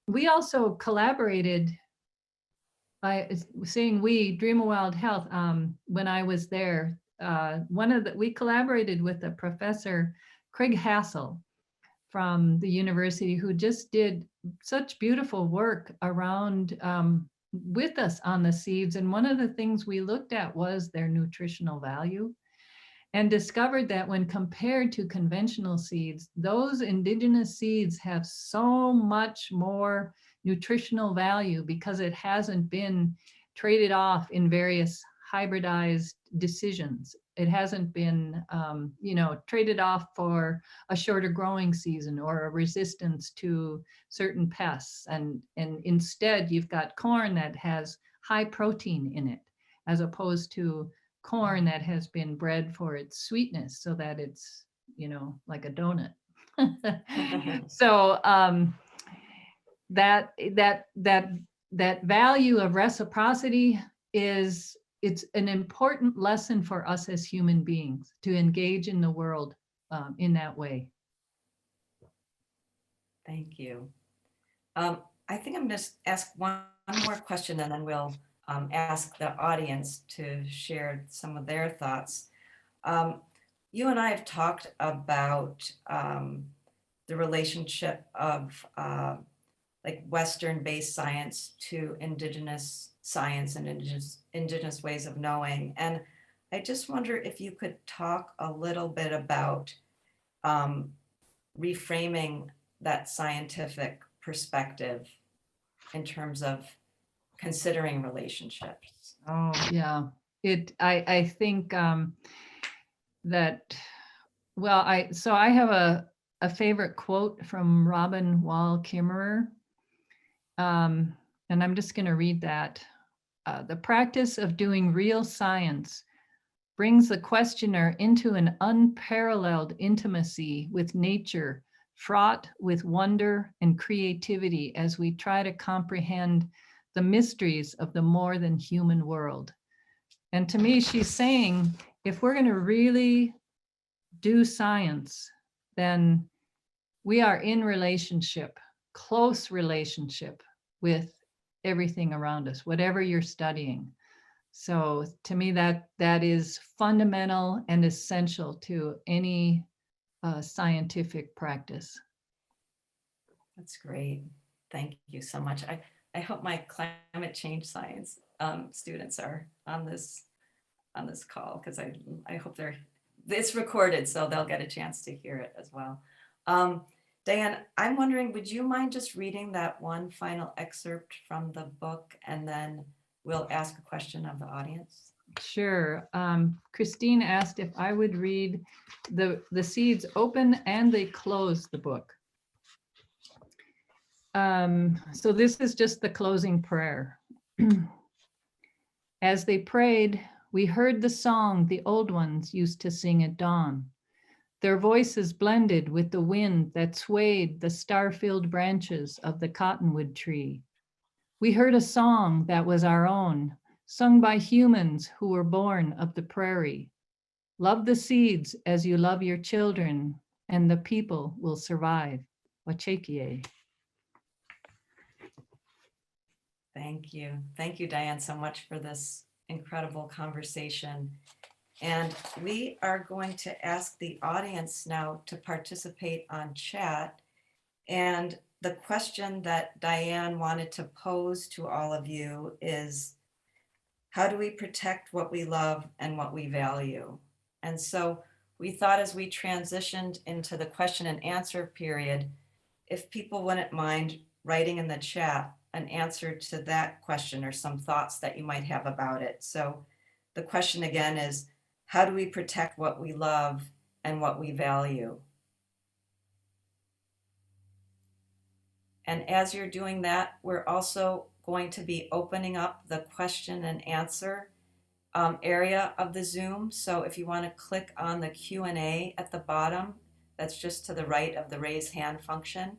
[SPEAKER 2] We also collaborated by saying we, Dream of Wild Health, when I was there, we collaborated with a professor, Craig Hassel from the university, who just did such beautiful work around with us on the seeds. And one of the things we looked at was their nutritional value, and discovered that when compared to conventional seeds, those indigenous seeds have so much more nutritional value because it hasn't been traded off in various hybridized decisions. It hasn't been, traded off for a shorter growing season or a resistance to certain pests. And instead, you've got corn that has high protein in it, as opposed to corn that has been bred for its sweetness so that it's, like a donut. So that value of reciprocity it's an important lesson for us as human beings to engage in the world in that way.
[SPEAKER 4] Thank you. I think I'm going to ask one more question, and then we'll ask the audience to share some of their thoughts. You and I have talked about the relationship of like Western-based science to indigenous science and indigenous ways of knowing. And I just wonder if you could talk a little bit about reframing that scientific perspective in terms of considering relationships.
[SPEAKER 2] Oh, yeah. I think that, well, I have a favorite quote from Robin Wall Kimmerer. And I'm just going to read that. The practice of doing real science brings the questioner into an unparalleled intimacy with nature, fraught with wonder and creativity as we try to comprehend the mysteries of the more than human world. And to me, she's saying, if we're going to really do science, then we are in relationship, close relationship with everything around us, whatever you're studying. So to me, that is fundamental and essential to any scientific practice.
[SPEAKER 4] That's great. Thank you so much. I hope my climate change science students are on this call, because I hope it's recorded, so they'll get a chance to hear it as well. Diane, I'm wondering, would you mind just reading that one final excerpt from the book, and then we'll ask a question of the audience?
[SPEAKER 2] Sure. Christine asked if I would read the seeds open and they close the book. So this is just the closing prayer. As they prayed, we heard the song the old ones used to sing at dawn. Their voices blended with the wind that swayed the star-filled branches of the cottonwood tree. We heard a song that was our own, sung by humans who were born of the prairie. Love the seeds as you love your children, and the people will survive. Wachekie.
[SPEAKER 4] Thank you. Thank you, Diane, so much for this incredible conversation. And we are going to ask the audience now to participate on chat. And the question that Diane wanted to pose to all of you is, how do we protect what we love and what we value? And so we thought, as we transitioned into the question and answer period, if people wouldn't mind writing in the chat an answer to that question or some thoughts that you might have about it. So the question again is, how do we protect what we love and what we value? And as you're doing that, we're also going to be opening up the question and answer area of the Zoom. So if you want to click on the Q&A at the bottom, that's just to the right of the raise hand function.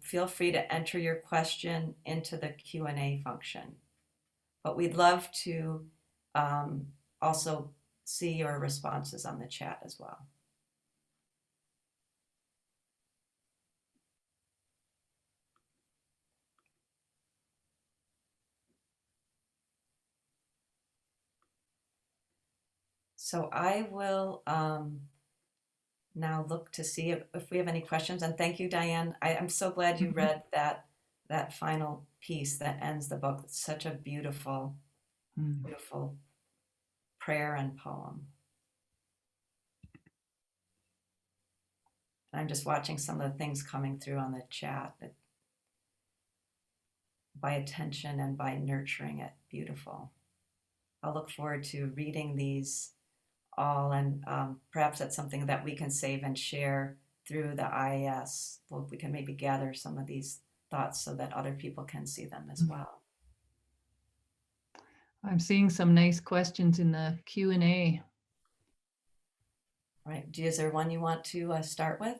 [SPEAKER 4] Feel free to enter your question into the Q&A function. But we'd love to also see your responses on the chat as well. So I will now look to see if we have any questions. And thank you, Diane. I'm so glad you read that final piece that ends the book. It's such a beautiful, beautiful prayer and poem. I'm just watching some of the things coming through on the chat. By attention and by nurturing it, beautiful. I'll look forward to reading these all, and perhaps that's something that we can save and share through the IAS. Well, we can maybe gather some of these thoughts so that other people can see them as well.
[SPEAKER 2] I'm seeing some nice questions in the Q&A.
[SPEAKER 4] Right. Is there one you want to start with?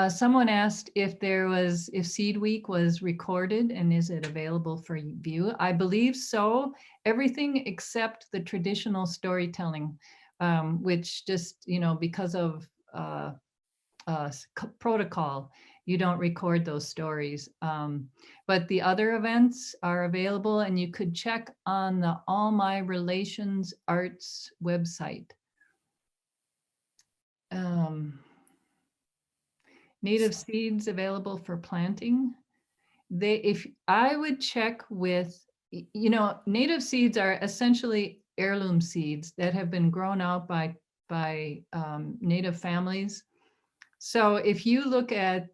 [SPEAKER 2] Someone asked if Seed Week was recorded and is it available for view? I believe so. Everything except the traditional storytelling, which just, because of protocol, you don't record those stories. But the other events are available, and you could check on the All My Relations Arts website. Native seeds available for planting. If I would check with, native seeds are essentially heirloom seeds that have been grown out by native families. So if you look at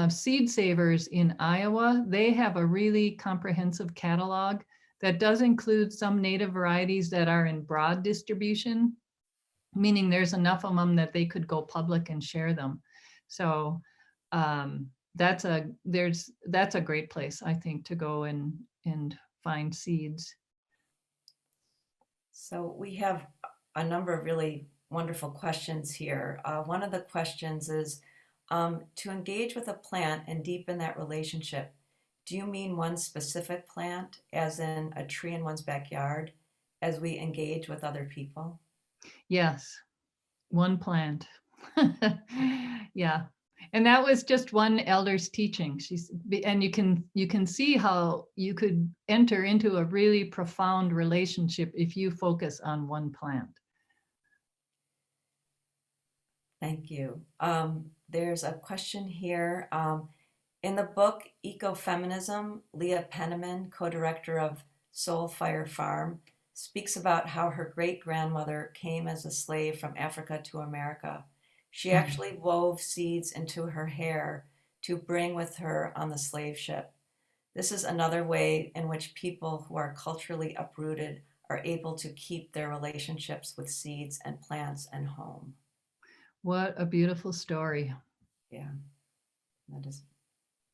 [SPEAKER 2] Seed Savers in Iowa, they have a really comprehensive catalog that does include some native varieties that are in broad distribution, meaning there's enough of them that they could go public and share them. So that's a great place, I think, to go and find seeds.
[SPEAKER 4] So we have a number of really wonderful questions here. One of the questions is, to engage with a plant and deepen that relationship, do you mean one specific plant, as in a tree in one's backyard, as we engage with other people?
[SPEAKER 2] Yes, one plant. Yeah. And that was just one elder's teaching. And you can see how you could enter into a really profound relationship if you focus on one plant.
[SPEAKER 4] Thank you. There's a question here. In the book Ecofeminism, Leah Penniman, co-director of Soul Fire Farm, speaks about how her great-grandmother came as a slave from Africa to America. She actually wove seeds into her hair to bring with her on the slave ship. This is another way in which people who are culturally uprooted are able to keep their relationships with seeds and plants and home.
[SPEAKER 2] What a beautiful story.
[SPEAKER 4] Yeah, that is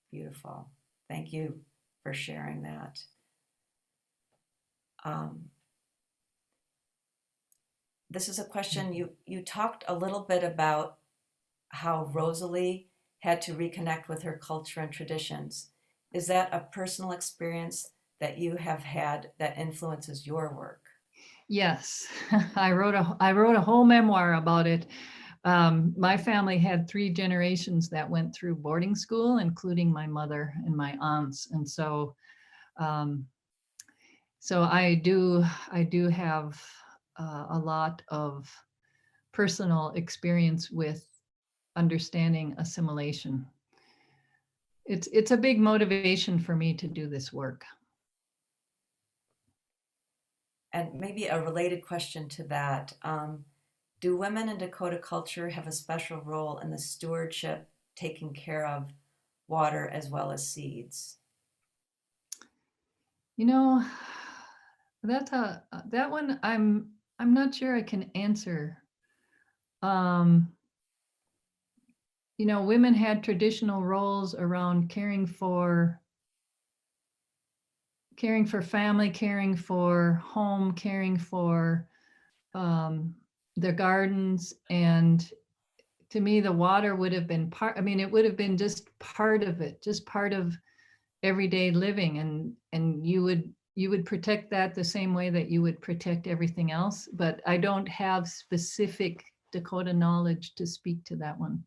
[SPEAKER 4] beautiful. Thank you for sharing that. This is a question, you talked a little bit about how Rosalie had to reconnect with her culture and traditions. Is that a personal experience that you have had that influences your work?
[SPEAKER 2] Yes, I wrote a whole memoir about it. My family had 3 generations that went through boarding school, including my mother and my aunts. And so, so I do have a lot of personal experience with understanding assimilation. It's a big motivation for me to do this work.
[SPEAKER 4] And maybe a related question to that, do women in Dakota culture have a special role in the stewardship, taking care of water as well as seeds?
[SPEAKER 2] You know, that one I'm not sure I can answer. You know, women had traditional roles around caring for family, caring for home, caring for their gardens. And to me, the water would have been part, I mean, it would have been just part of it, just part of everyday living. And you would protect that the same way that you would protect everything else. But I don't have specific Dakota knowledge to speak to that one.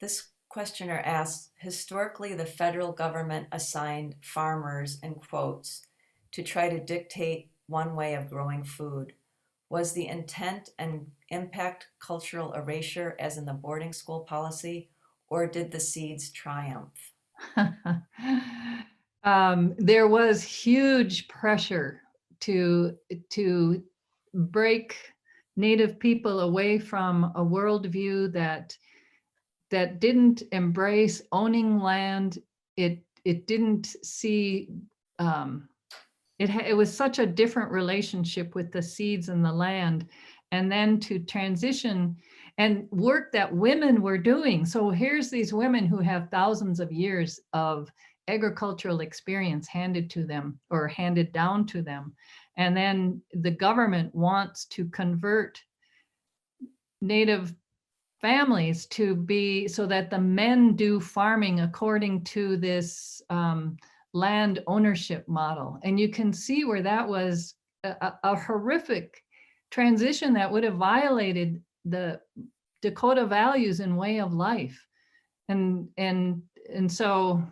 [SPEAKER 4] This questioner asks, historically, the federal government assigned farmers, in quotes, to try to dictate one way of growing food. Was the intent and impact cultural erasure as in the boarding school policy, or did the seeds triumph?
[SPEAKER 2] There was huge pressure to break Native people away from a worldview that didn't embrace owning land. It didn't see, it was such a different relationship with the seeds and the land, and then to transition and work that women were doing. So here's these women who have thousands of years of agricultural experience handed to them or handed down to them. And then the government wants to convert Native families to be so that the men do farming according to this land ownership model. And you can see where that was a horrific transition that would have violated the Dakota values and way of life. And so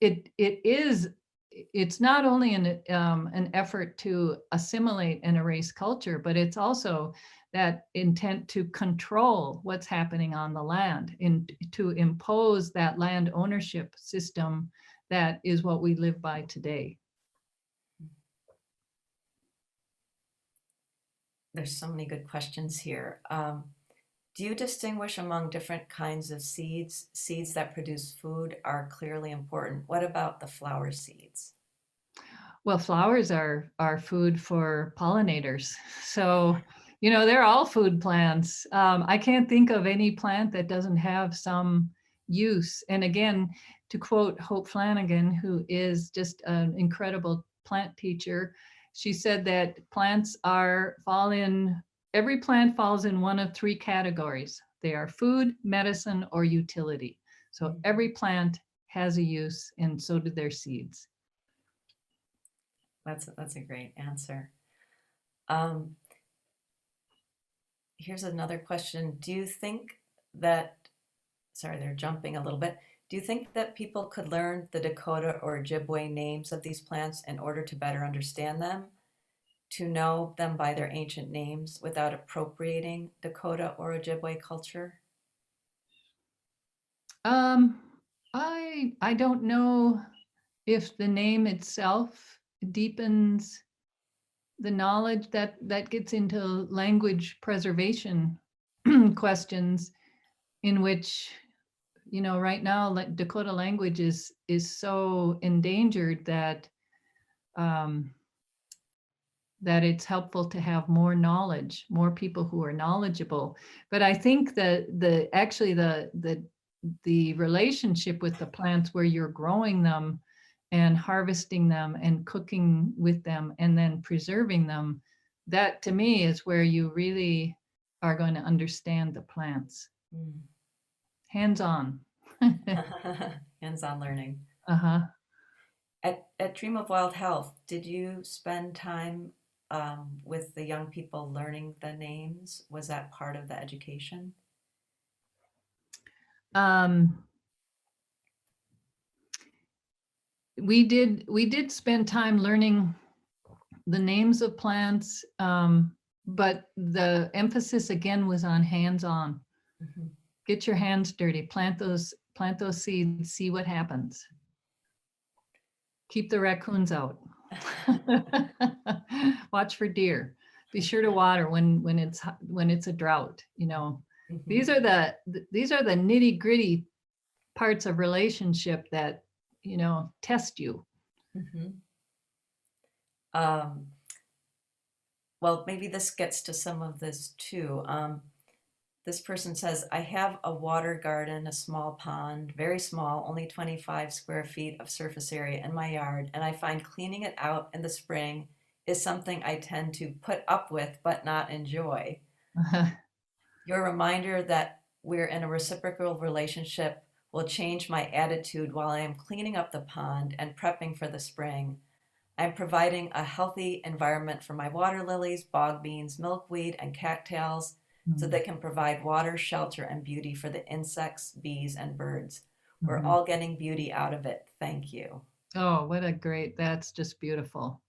[SPEAKER 2] it's not only an effort to assimilate and erase culture, but it's also that intent to control what's happening on the land and to impose that land ownership system that is what we live by today.
[SPEAKER 4] There's so many good questions here. Do you distinguish among different kinds of seeds? Seeds that produce food are clearly important. What about the flower seeds?
[SPEAKER 2] Well, flowers are food for pollinators. So, you know, they're all food plants. I can't think of any plant that doesn't have some use. And again, to quote Hope Flanagan, who is just an incredible plant teacher. She said that every plant falls in one of three categories. They are food, medicine, or utility. So every plant has a use, and so do their seeds.
[SPEAKER 4] That's a great answer. Here's another question. Do you think that, sorry, they're jumping a little bit. Do you think that people could learn the Dakota or Ojibwe names of these plants in order to better understand them, to know them by their ancient names without appropriating Dakota or Ojibwe culture?
[SPEAKER 2] I don't know if the name itself deepens the knowledge. That gets into language preservation questions, in which, right now, like Dakota language is so endangered that that it's helpful to have more knowledge, more people who are knowledgeable. But I think that the relationship with the plants, where you're growing them and harvesting them and cooking with them and then preserving them, that to me is where you really are going to understand the plants. Hands-on.
[SPEAKER 4] Hands-on learning.
[SPEAKER 2] Uh-huh.
[SPEAKER 4] At Dream of Wild Health, did you spend time with the young people learning the names? Was that part of the education?
[SPEAKER 2] We did spend time learning the names of plants, but the emphasis again was on hands-on.
[SPEAKER 4] Mm-hmm.
[SPEAKER 2] Get your hands dirty, plant those seeds, see what happens. Keep the raccoons out. Watch for deer. Be sure to water when it's a drought.
[SPEAKER 4] Mm-hmm.
[SPEAKER 2] These are the nitty-gritty parts of relationship that test you.
[SPEAKER 4] Mm-hmm. Well, maybe this gets to some of this too. This person says, I have a water garden, a small pond, very small, only 25 square feet of surface area in my yard, and I find cleaning it out in the spring is something I tend to put up with but not enjoy. Your reminder that we're in a reciprocal relationship will change my attitude while I am cleaning up the pond and prepping for the spring. I'm providing a healthy environment for my water lilies, bog beans, milkweed, and cattails, so they can provide water, shelter, and beauty for the insects, bees, and birds. We're all getting beauty out of it. Thank you.
[SPEAKER 2] Oh, that's just beautiful.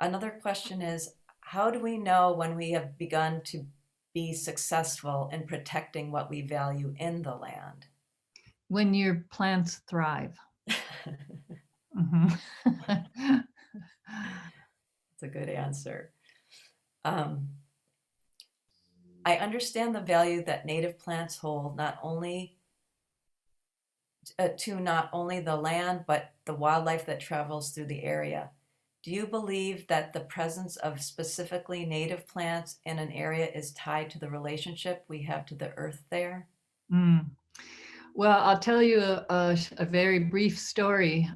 [SPEAKER 4] Another question is, how do we know when we have begun to be successful in protecting what we value in the land?
[SPEAKER 2] When your plants thrive.
[SPEAKER 4] That's a good answer. I understand the value that native plants hold, not only the land, but the wildlife that travels through the area. Do you believe that the presence of specifically native plants in an area is tied to the relationship we have to the earth there?
[SPEAKER 2] Well, I'll tell you a very brief story.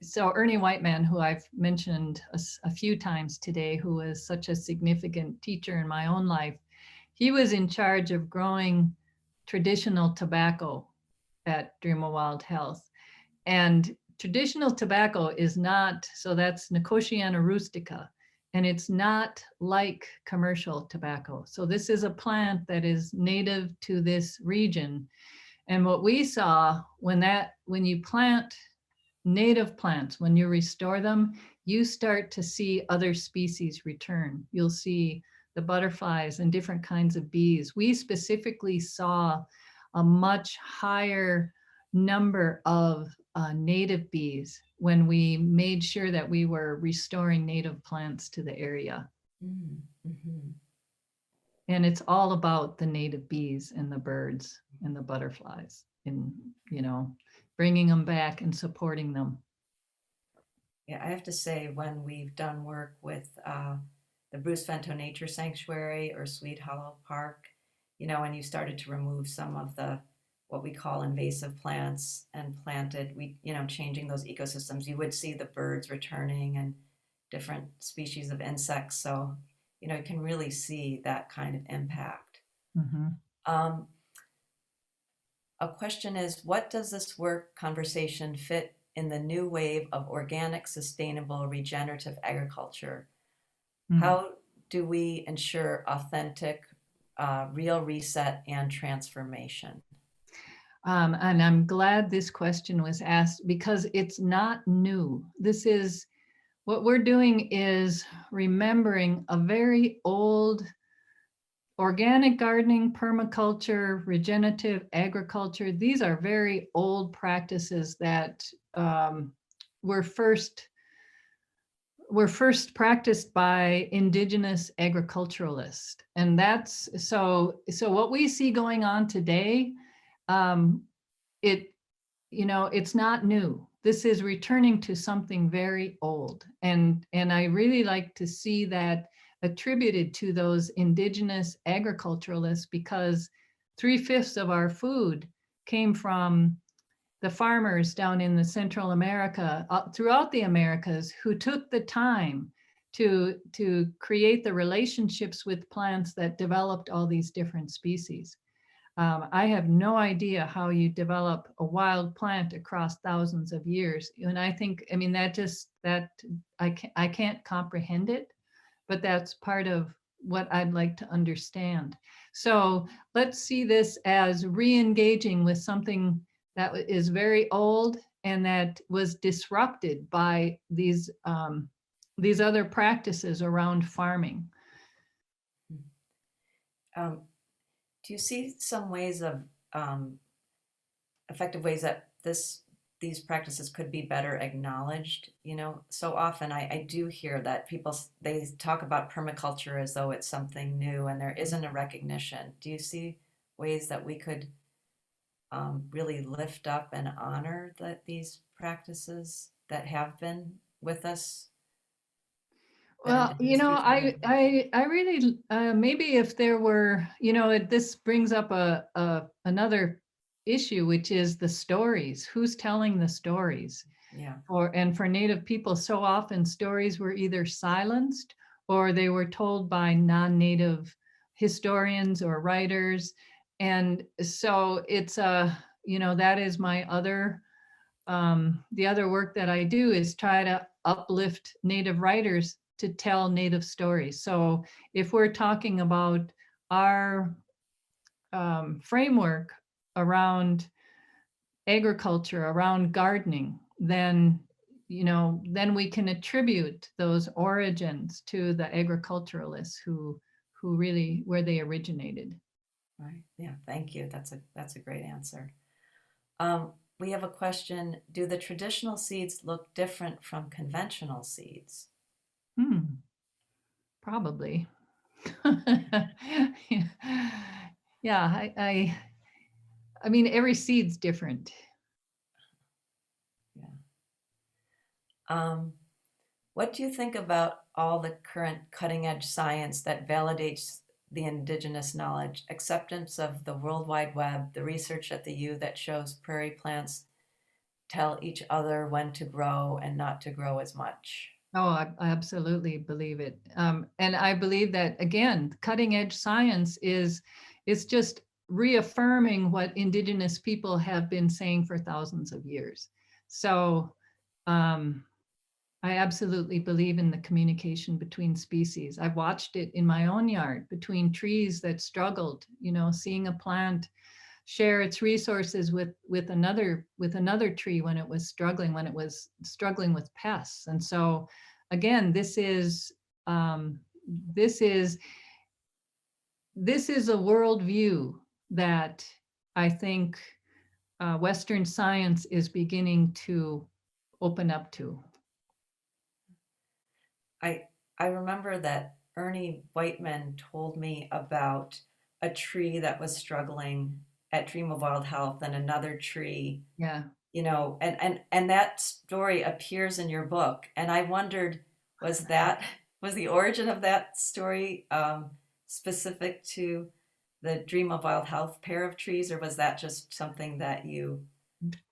[SPEAKER 2] So Ernie Whiteman, who I've mentioned a few times today, who was such a significant teacher in my own life, he was in charge of growing traditional tobacco at Dream of Wild Health. And traditional tobacco is not, so that's Nicotiana rustica, and it's not like commercial tobacco. So this is a plant that is native to this region. And what we saw when you plant native plants, when you restore them, you start to see other species return. You'll see the butterflies and different kinds of bees. We specifically saw a much higher number of native bees when we made sure that we were restoring native plants to the area.
[SPEAKER 4] Mm-hmm.
[SPEAKER 2] And it's all about the native bees and the birds and the butterflies and, bringing them back and supporting them.
[SPEAKER 4] Yeah, I have to say, when we've done work with the Bruce Vento Nature Sanctuary or Sweet Hollow Park, and you started to remove some of the what we call invasive plants and planted, changing those ecosystems, you would see the birds returning and different species of insects. So, you can really see that kind of impact.
[SPEAKER 2] Mhm.
[SPEAKER 4] A question is, what does this work conversation fit in the new wave of organic, sustainable, regenerative agriculture?
[SPEAKER 2] Mm.
[SPEAKER 4] How do we ensure authentic, real reset and transformation?
[SPEAKER 2] And I'm glad this question was asked because it's not new. What we're doing is remembering a very old organic gardening, permaculture, regenerative agriculture. These are very old practices that were first practiced by indigenous agriculturalists. And that's so what we see going on today, it's not new. This is returning to something very old. And I really like to see that attributed to those indigenous agriculturalists, because 3/5 of our food came from the farmers down in the Central America, throughout the Americas, who took the time to create the relationships with plants that developed all these different species. I have no idea how you develop a wild plant across thousands of years. And I mean, I can't comprehend it, but that's part of what I'd like to understand. So let's see this as re-engaging with something that is very old and that was disrupted by these other practices around farming.
[SPEAKER 4] Do you see some ways of effective ways that these practices could be better acknowledged? So often I do hear that they talk about permaculture as though it's something new and there isn't a recognition. Do you see ways that we could really lift up and honor these practices that have been with us?
[SPEAKER 2] Well, I really, maybe if there were, this brings up another issue, which is the stories. Who's telling the stories?
[SPEAKER 4] Yeah.
[SPEAKER 2] For Native people, so often stories were either silenced or they were told by non-Native historians or writers. And so it's that is my other, the other work that I do is try to uplift Native writers to tell Native stories. So if we're talking about our framework around agriculture, around gardening, then we can attribute those origins to the agriculturalists who really, where they originated.
[SPEAKER 4] Right. Yeah. Thank you. That's a great answer. We have a question. Do the traditional seeds look different from conventional seeds?
[SPEAKER 2] Probably. Yeah, I mean, every seed's different.
[SPEAKER 4] Yeah. What do you think about all the current cutting edge science that validates the indigenous knowledge, acceptance of the World Wide Web, the research at the U that shows prairie plants tell each other when to grow and not to grow as much?
[SPEAKER 2] Oh, I absolutely believe it. And I believe that, again, cutting edge science is just reaffirming what indigenous people have been saying for thousands of years. So I absolutely believe in the communication between species. I've watched it in my own yard between trees that struggled, seeing a plant share its resources with another tree when it was struggling with pests. And so again, this is a worldview that I think Western science is beginning to open up to.
[SPEAKER 4] I remember that Ernie Whiteman told me about a tree that was struggling at Dream of Wild Health and another tree.
[SPEAKER 2] Yeah.
[SPEAKER 4] And that story appears in your book. And I wondered, was the origin of that story specific to the Dream of Wild Health pair of trees, or was that just something that you?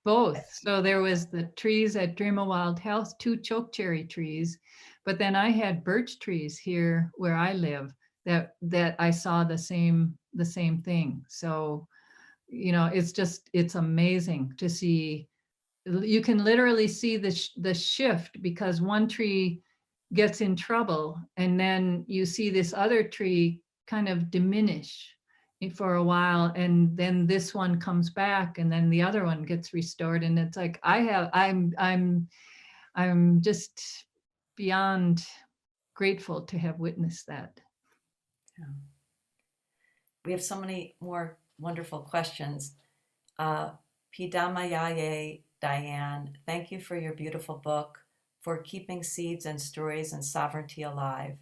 [SPEAKER 2] Both. So there was the trees at Dream of Wild Health, 2 chokecherry trees, but then I had birch trees here where I live that I saw the same thing. So, you know, it's amazing to see. You can literally see the shift, because one tree gets in trouble and then you see this other tree kind of diminish for a while, and then this one comes back and then the other one gets restored. And it's like I'm just beyond grateful to have witnessed that.
[SPEAKER 4] Yeah. We have so many more wonderful questions. Pidamayaye Diane, thank you for your beautiful book, For Keeping Seeds and Stories and Sovereignty Alive.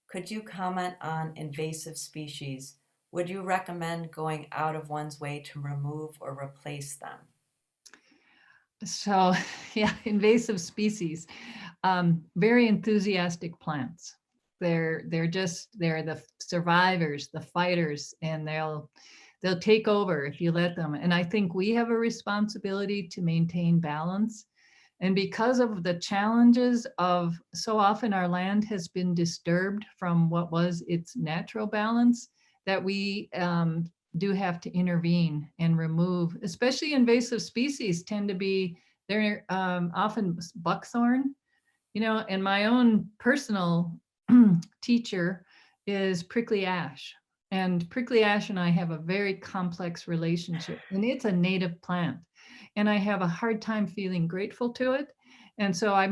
[SPEAKER 4] Could you comment on invasive species? Would you recommend going out of one's way to remove or replace them?
[SPEAKER 2] So yeah, invasive species, very enthusiastic plants. They're the survivors, the fighters, and they'll take over if you let them. And I think we have a responsibility to maintain balance. And because of the challenges of so often our land has been disturbed from what was its natural balance, that we do have to intervene and remove, especially invasive species tend to be, they're often buckthorn, you know, and my own personal teacher is prickly ash. And prickly ash and I have a very complex relationship, and it's a native plant. And I have a hard time feeling grateful to it. And so I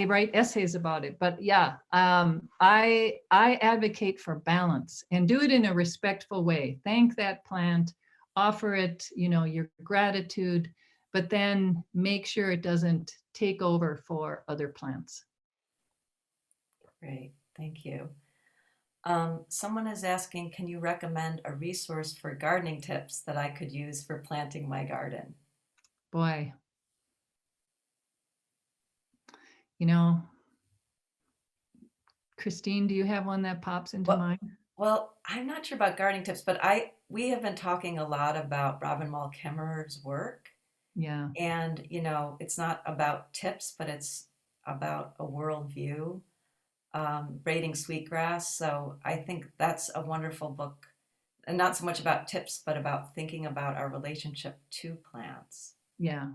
[SPEAKER 2] write essays about it. But yeah, I advocate for balance and do it in a respectful way. Thank that plant, offer it, you know, your gratitude, but then make sure it doesn't take over for other plants.
[SPEAKER 4] Great, thank you. Someone is asking, can you recommend a resource for gardening tips that I could use for planting my garden?
[SPEAKER 2] Boy, you know, Christine, do you have one that pops into mind?
[SPEAKER 4] Well, I'm not sure about gardening tips, but we have been talking a lot about Robin Wall Kimmerer's work.
[SPEAKER 2] Yeah.
[SPEAKER 4] And, you know, it's not about tips, but it's about a worldview, braiding sweetgrass. So I think that's a wonderful book, and not so much about tips, but about thinking about our relationship to plants.
[SPEAKER 2] Yeah.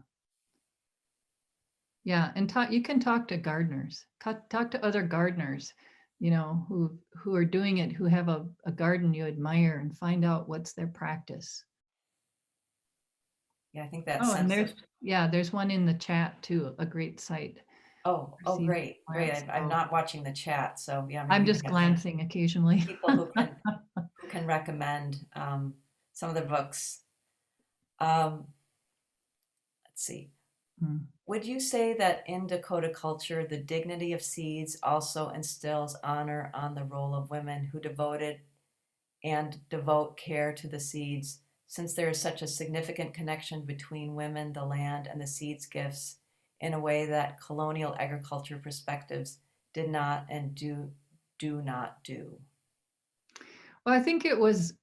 [SPEAKER 2] Yeah, and you can talk to gardeners, talk to other gardeners, you know, who are doing it, who have a garden you admire, and find out what's their practice.
[SPEAKER 4] Yeah, I think that
[SPEAKER 2] Oh, and
[SPEAKER 4] sense
[SPEAKER 2] there's one in the chat too, a great site.
[SPEAKER 4] Oh, great. I'm not watching the chat, so yeah.
[SPEAKER 2] I'm just glancing occasionally.
[SPEAKER 4] People who can recommend some of the books. Let's see. Would you say that in Dakota culture, the dignity of seeds also instills honor on the role of women who devoted and devote care to the seeds, since there is such a significant connection between women, the land, and the seeds gifts in a way that colonial agriculture perspectives did not and do not do?
[SPEAKER 2] Well, I think it was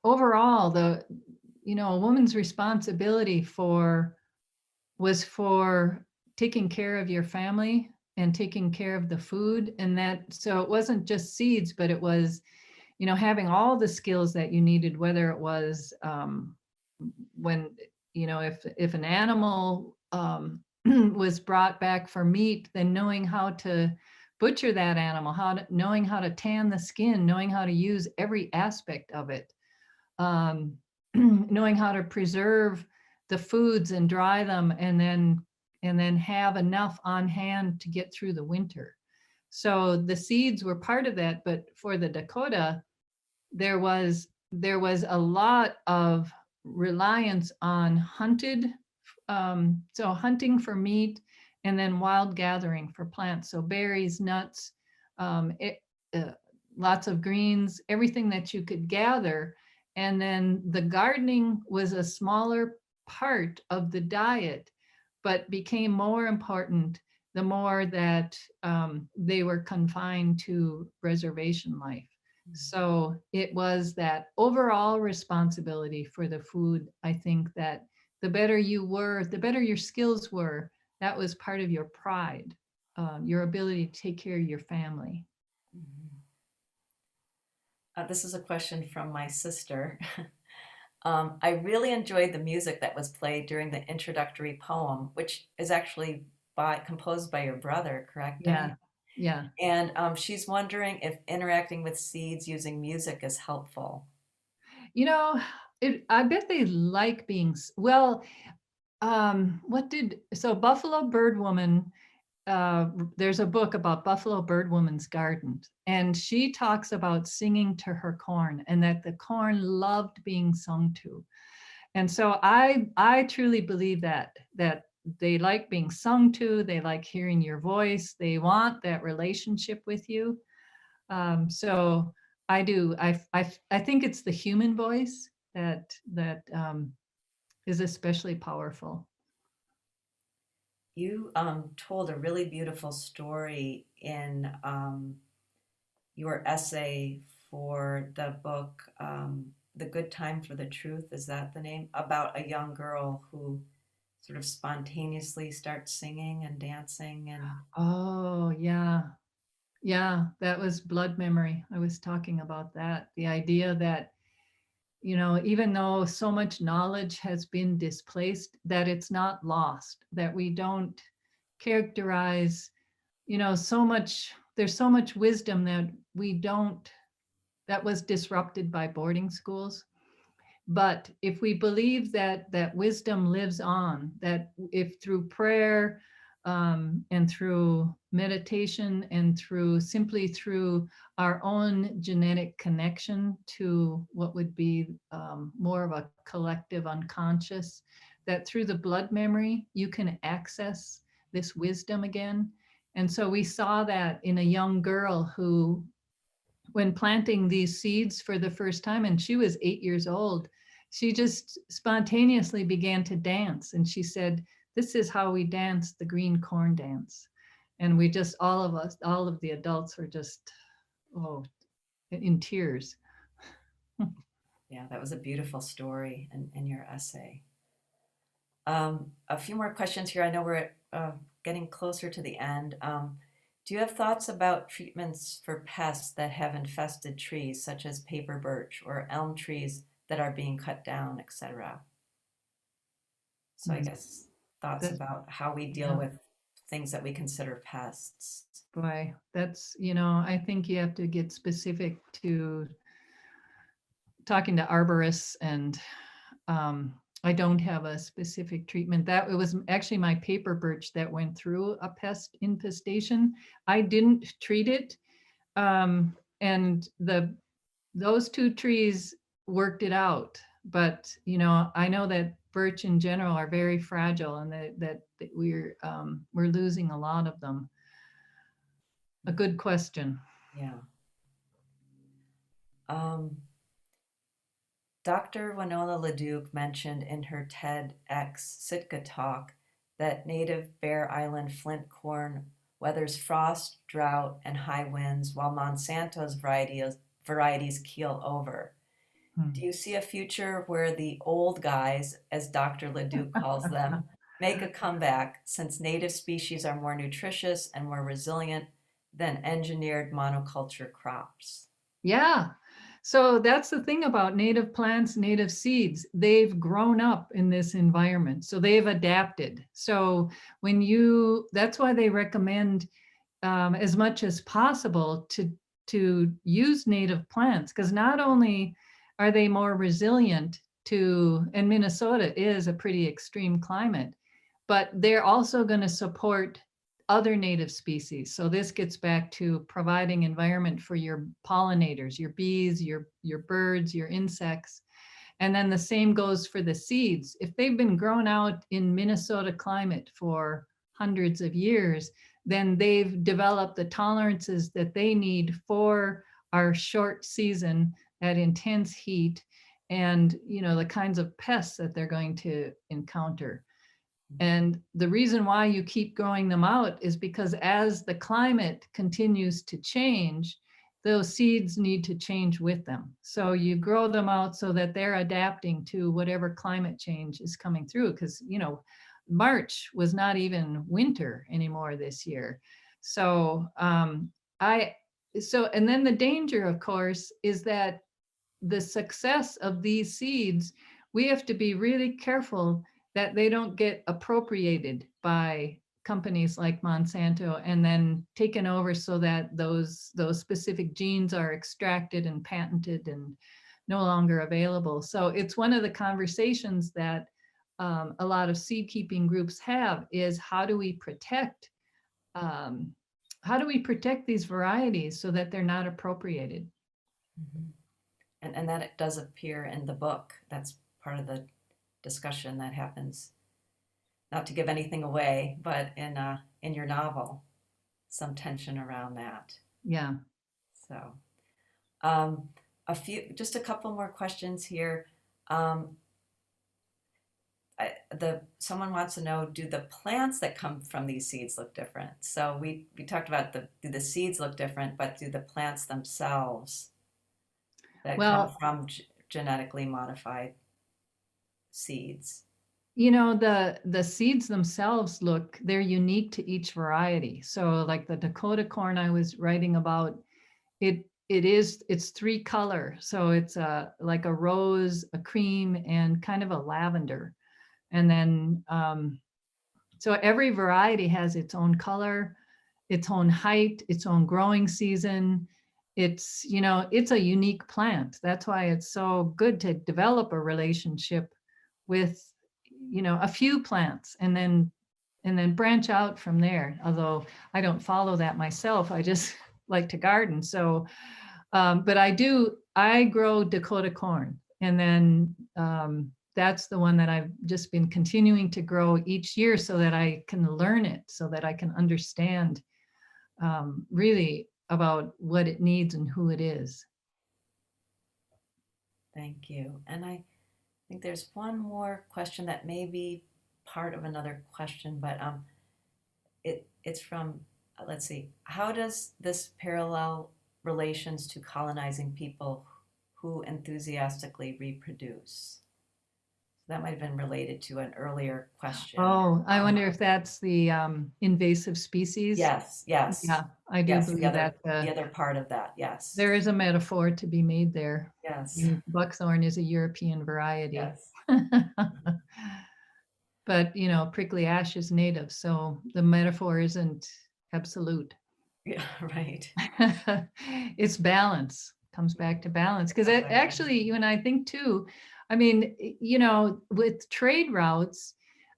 [SPEAKER 2] overall a woman's responsibility was for taking care of your family and taking care of the food, and that, so it wasn't just seeds, but it was, you know, having all the skills that you needed, whether it was when, you know, if an animal was brought back for meat, then knowing how to butcher that animal, knowing how to tan the skin, knowing how to use every aspect of it, knowing how to preserve the foods and dry them, and then have enough on hand to get through the winter. So the seeds were part of that, but for the Dakota, there was a lot of reliance on hunting for meat, and then wild gathering for plants. So berries, nuts, lots of greens, everything that you could gather. And then the gardening was a smaller part of the diet, but became more important the more that they were confined to reservation life. So it was that overall responsibility for the food. I think that the better you were, the better your skills were, that was part of your pride, your ability to take care of your family.
[SPEAKER 4] This is a question from my sister. I really enjoyed the music that was played during the introductory poem, which is actually composed by your brother, correct, Diane?
[SPEAKER 2] Yeah.
[SPEAKER 4] And she's wondering if interacting with seeds using music is helpful.
[SPEAKER 2] You know, I bet they like being, well, so Buffalo Bird Woman, there's a book about Buffalo Bird Woman's garden, and she talks about singing to her corn and that the corn loved being sung to. And so I truly believe that they like being sung to, they like hearing your voice, they want that relationship with you. So I do. I think it's the human voice that is especially powerful.
[SPEAKER 4] You told a really beautiful story in your essay for the book, The Good Time for the Truth, is that the name? About a young girl who sort of spontaneously starts singing and dancing. And
[SPEAKER 2] Oh, yeah. Yeah, that was blood memory. I was talking about that. The idea that, even though so much knowledge has been displaced, that it's not lost, that we don't characterize, there's so much wisdom that was disrupted by boarding schools. But if we believe that wisdom lives on, that if through prayer and through meditation and simply through our own genetic connection to what would be more of a collective unconscious, that through the blood memory, you can access this wisdom again. And so we saw that in a young girl who, when planting these seeds for the first time, and she was 8 years old, she just spontaneously began to dance. And she said, "This is how we dance the green corn dance." And we just, all of the adults were just, in tears.
[SPEAKER 4] yeah, that was a beautiful story in your essay. A few more questions here. I know we're getting closer to the end. Do you have thoughts about treatments for pests that have infested trees, such as paper birch or elm trees that are being cut down, etc.? So I guess thoughts about how we deal with things that we consider pests.
[SPEAKER 2] Boy, that's, I think you have to get specific to talking to arborists, and I don't have a specific treatment. That it was actually my paper birch that went through a pest infestation. I didn't treat it, and those two trees worked it out. But I know that birch in general are very fragile, and that we're losing a lot of them. A good question.
[SPEAKER 4] Yeah. Dr. Winona LaDuke mentioned in her TEDx Sitka talk that native Bear Island flint corn weathers frost, drought, and high winds, while Monsanto's varieties keel over. Do you see a future where the old guys, as Dr. LaDuke calls them, make a comeback, since native species are more nutritious and more resilient than engineered monoculture crops?
[SPEAKER 2] Yeah. So that's the thing about native plants, native seeds. They've grown up in this environment, so they've adapted. So that's why they recommend as much as possible to use native plants, because not only are they more resilient and Minnesota is a pretty extreme climate, but they're also going to support other native species. So this gets back to providing environment for your pollinators, your bees, your birds, your insects. And then the same goes for the seeds. If they've been grown out in Minnesota climate for hundreds of years, then they've developed the tolerances that they need for our short season, that intense heat, and the kinds of pests that they're going to encounter. And the reason why you keep growing them out is because as the climate continues to change, those seeds need to change with them. So you grow them out so that they're adapting to whatever climate change is coming through. Because, you know, March was not even winter anymore this year. So and then the danger, of course, is that the success of these seeds, we have to be really careful that they don't get appropriated by companies like Monsanto and then taken over so that those specific genes are extracted and patented and no longer available. So it's one of the conversations that a lot of seed keeping groups have, is how do we protect these varieties so that they're not appropriated?
[SPEAKER 4] Mhm. And that it does appear in the book. That's part of the discussion that happens, not to give anything away, but in your novel, some tension around that.
[SPEAKER 2] Yeah.
[SPEAKER 4] So just a couple more questions here. Someone wants to know, do the plants that come from these seeds look different? So we talked about do the seeds look different, but do the plants themselves that come from genetically modified seeds?
[SPEAKER 2] You know, the seeds themselves they're unique to each variety. So like the Dakota corn I was writing about, it's 3 color. So it's like a rose, a cream, and kind of a lavender. And then, so every variety has its own color, its own height, its own growing season. It's, you know, it's a unique plant. That's why it's so good to develop a relationship with, you know, a few plants and then branch out from there. Although I don't follow that myself, I just like to garden. So, but I grow Dakota corn, and then that's the one that I've just been continuing to grow each year so that I can learn it, so that I can understand really about what it needs and who it is.
[SPEAKER 4] Thank you. And I think there's one more question that may be part of another question, but it's from, let's see, how does this parallel relations to colonizing people who enthusiastically reproduce? That might have been related to an earlier question.
[SPEAKER 2] Oh, I wonder if that's the invasive species.
[SPEAKER 4] Yes.
[SPEAKER 2] Yeah, I do believe that.
[SPEAKER 4] The other part of that, yes.
[SPEAKER 2] There is a metaphor to be made there.
[SPEAKER 4] Yes.
[SPEAKER 2] Buckthorn is a European variety.
[SPEAKER 4] Yes.
[SPEAKER 2] But, you know, prickly ash is native, so the metaphor isn't absolute.
[SPEAKER 4] Yeah, right.
[SPEAKER 2] It's balance, comes back to balance. Because actually, you and I think too, I mean, you know, with trade routes,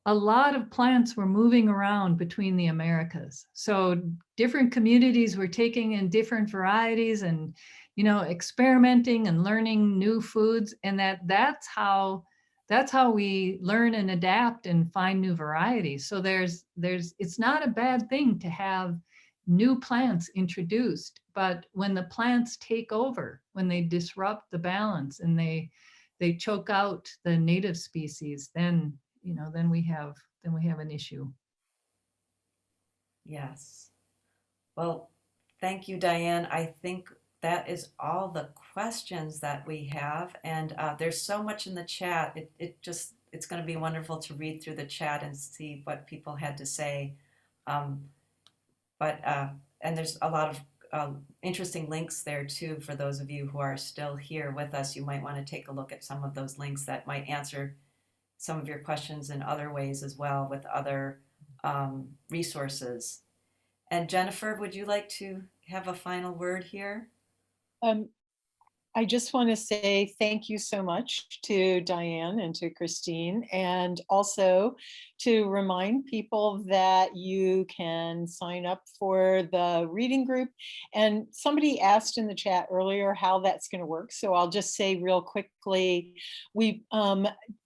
[SPEAKER 2] a lot of plants were moving around between the Americas. So different communities were taking in different varieties and, you know, experimenting and learning new foods. And that's how we learn and adapt and find new varieties. So it's not a bad thing to have new plants introduced, but when the plants take over, when they disrupt the balance and they choke out the native species, then, you know, then we have an issue.
[SPEAKER 4] Yes. Well, thank you, Diane. I think that is all the questions that we have. And there's so much in the chat. It's going to be wonderful to read through the chat and see what people had to say. And there's a lot of interesting links there too, for those of you who are still here with us. You might want to take a look at some of those links that might answer some of your questions in other ways as well, with other resources. And Jennifer, would you like to have a final word here?
[SPEAKER 1] I just want to say thank you so much to Diane and to Christine, and also to remind people that you can sign up for the reading group. And somebody asked in the chat earlier how that's going to work. So I'll just say real quickly,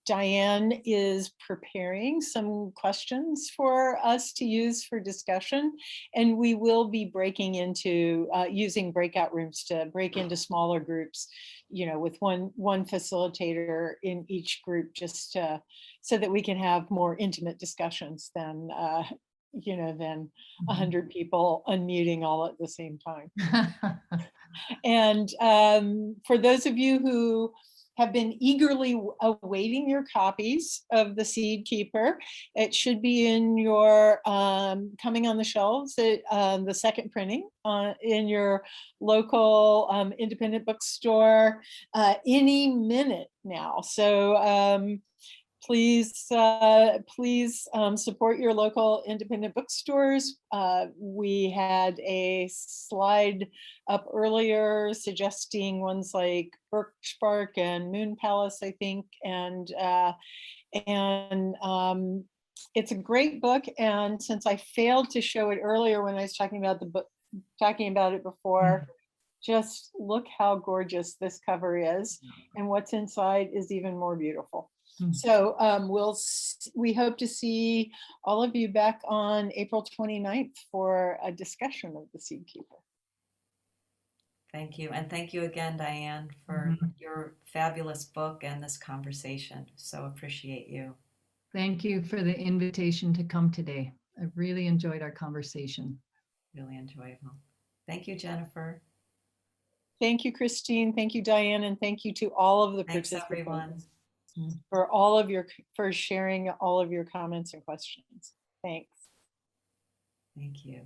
[SPEAKER 1] Diane is preparing some questions for us to use for discussion, and we will be breaking into using breakout rooms to break into smaller groups, you know, with one facilitator in each group, just so that we can have more intimate discussions than 100 people unmuting all at the same time. And for those of you who have been eagerly awaiting your copies of The Seed Keeper, it should be in your, coming on the shelves at the second printing in your local independent bookstore any minute now. So please support your local independent bookstores. We had a slide up earlier suggesting ones like Birch Bark and Moon Palace, I think, and it's a great book. And since I failed to show it earlier when I was talking about the book, it before, just look how gorgeous this cover is, and what's inside is even more beautiful. So we hope to see all of you back on April 29th for a discussion of The Seed Keeper.
[SPEAKER 4] Thank you. And thank you again, Diane, for your fabulous book and this conversation. So appreciate you.
[SPEAKER 2] Thank you for the invitation to come today. I really enjoyed our conversation.
[SPEAKER 4] Really enjoyable. Thank you, Jennifer.
[SPEAKER 1] Thank you, Christine. Thank you, Diane. And thank you to all of the
[SPEAKER 4] Thanks,
[SPEAKER 1] participants
[SPEAKER 4] everyone.
[SPEAKER 1] for sharing all of your comments and questions. Thanks.
[SPEAKER 4] Thank you.